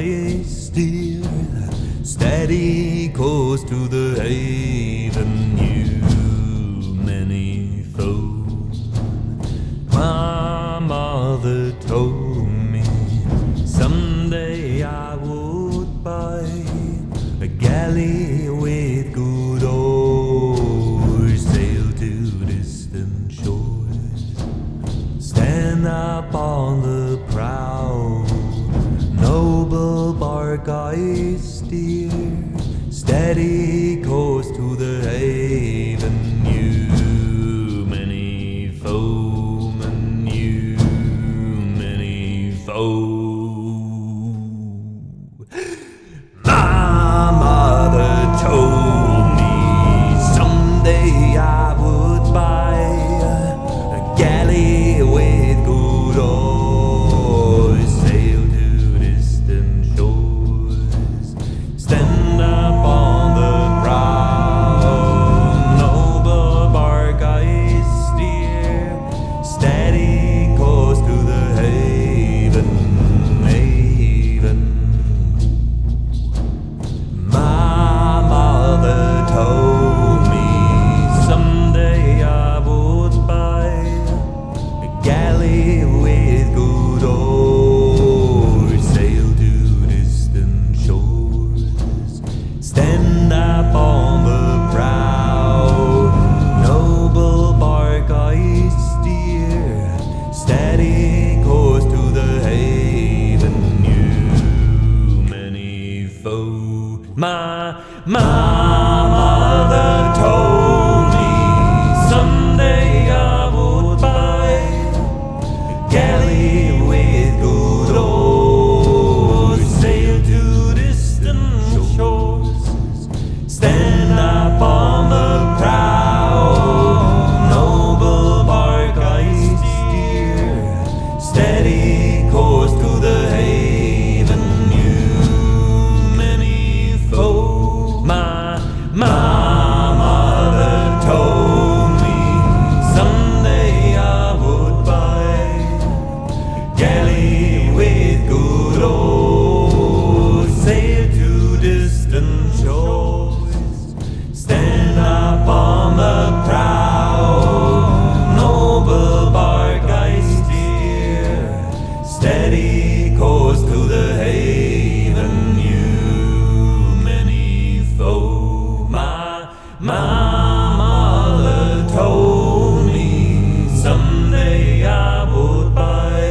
I steer, steady course to the haven you many fold. My mother told me someday I would buy a galley with good oars, sail to distant shores, stand up on the prow, noble bark I steer, steady course to the haven you many foemen, you many foe. My mother told me someday I would buy a galley with good oars, sail to distant shores, stand up on the prow, noble bark I steer, steady course to the haven, haven. My mother told me someday I would buy a galley with good oars, sail to distant shores, stand up on the prow, noble bark I steer, steady course to the haven you many foe. My mother told me someday I would buy a galley with good oars, sail to distant shores, stand up on the prow, noble bark I steer, steady course to the haven you many foe. My mother told me someday I would buy a galley with good oars, sail to distant shores, stand up on the prow, noble bark I steer, steady course to the haven you many foe. My mother told me someday I would buy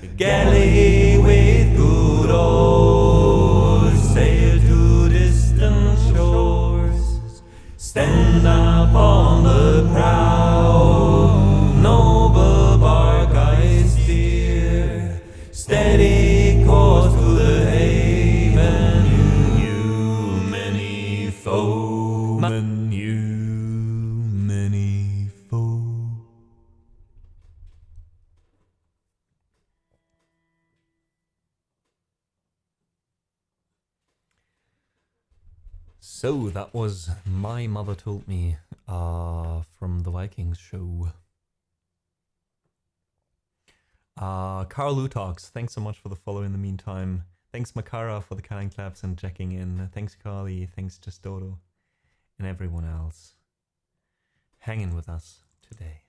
a galley with good oars, sail to distant shores, stand up on the prow, noble bark I steer, steady course to the haven you many foemen, you many foe. So that was My Mother Told Me from the Vikings show. Carl Lutox, thanks so much for the follow in the meantime. Thanks Makara for the kind claps and checking in. Thanks Carly, thanks Justodo, and everyone else hanging with us today.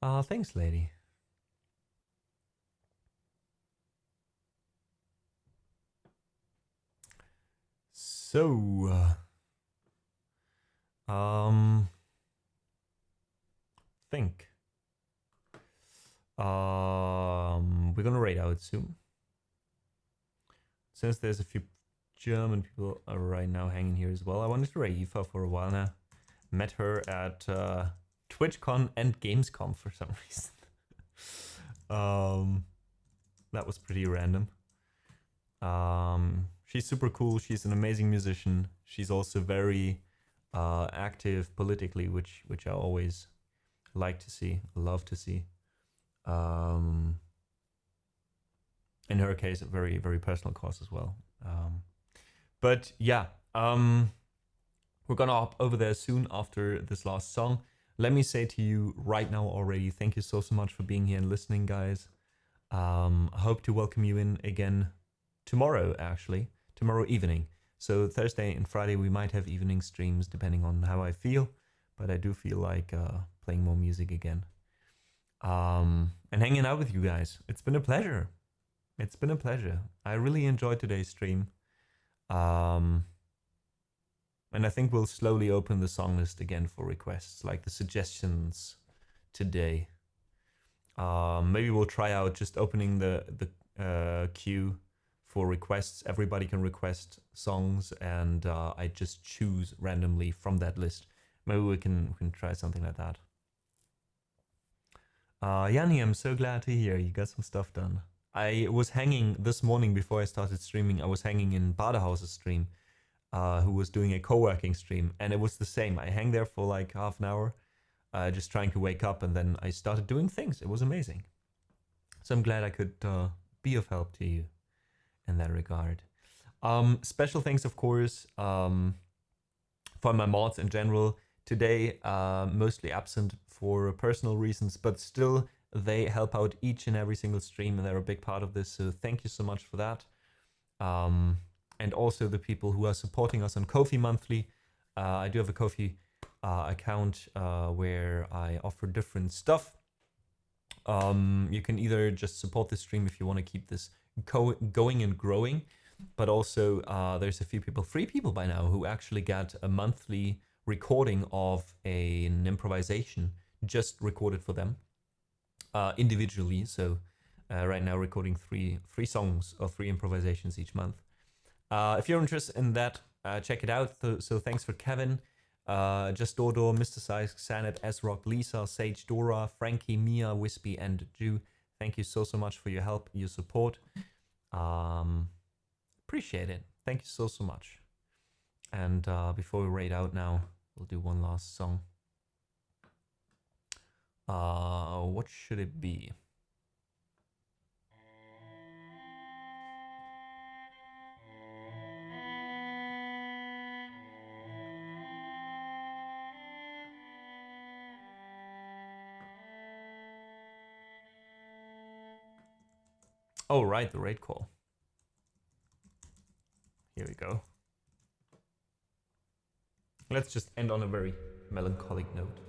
Thanks lady. So, think. We're gonna raid out soon. Since there's a few German people are right now hanging here as well. I wanted to raid Aoife for a while now. Met her at TwitchCon and Gamescom for some reason. That was pretty random. She's super cool. She's an amazing musician. She's also very active politically, which I always like to see, love to see. In her case, a very, very personal cause as well. But yeah, we're gonna hop over there soon after this last song. Let me say to you right now already, thank you so much for being here and listening, guys. Hope to welcome you in again tomorrow, actually. Tomorrow evening. So Thursday and Friday we might have evening streams depending on how I feel. But I do feel like playing more music again. And hanging out with you guys. It's been a pleasure. It's been a pleasure. I really enjoyed today's stream. And I think we'll slowly open the song list again for requests, like the suggestions today. Maybe we'll try out just opening the queue for requests. Everybody can request songs, and I just choose randomly from that list. Maybe we can try something like that. Yanni, I'm so glad to hear you got some stuff done. I was hanging this morning before I started streaming. I was hanging in Badehause's stream, who was doing a co-working stream, and it was the same. I hang there for like half an hour, just trying to wake up, and then I started doing things. It was amazing. So I'm glad I could be of help to you in that regard. Special thanks, of course, for my mods in general. Today, mostly absent for personal reasons, but still they help out each and every single stream, and they're a big part of this. So thank you so much for that. And also the people who are supporting us on Ko-fi monthly. I do have a Ko-fi account where I offer different stuff. You can either just support the stream if you want to keep this going and growing, but also there's a few people, 3 people by now, who actually get a monthly recording of an improvisation just recorded for them individually. So right now recording three songs or 3 improvisations each month. If you're interested in that, check it out. So thanks for Kevin, Just Dodo, Mr. Size, Xanet, S-Rock, Lisa, Sage, Dora, Frankie, Mia, Wispy, and Jew. Thank you so much for your help, your support. Appreciate it. Thank you so much. And before we raid out now, we'll do one last song. What should it be? Oh, right, the raid call. Here we go. Let's just end on a very melancholic note.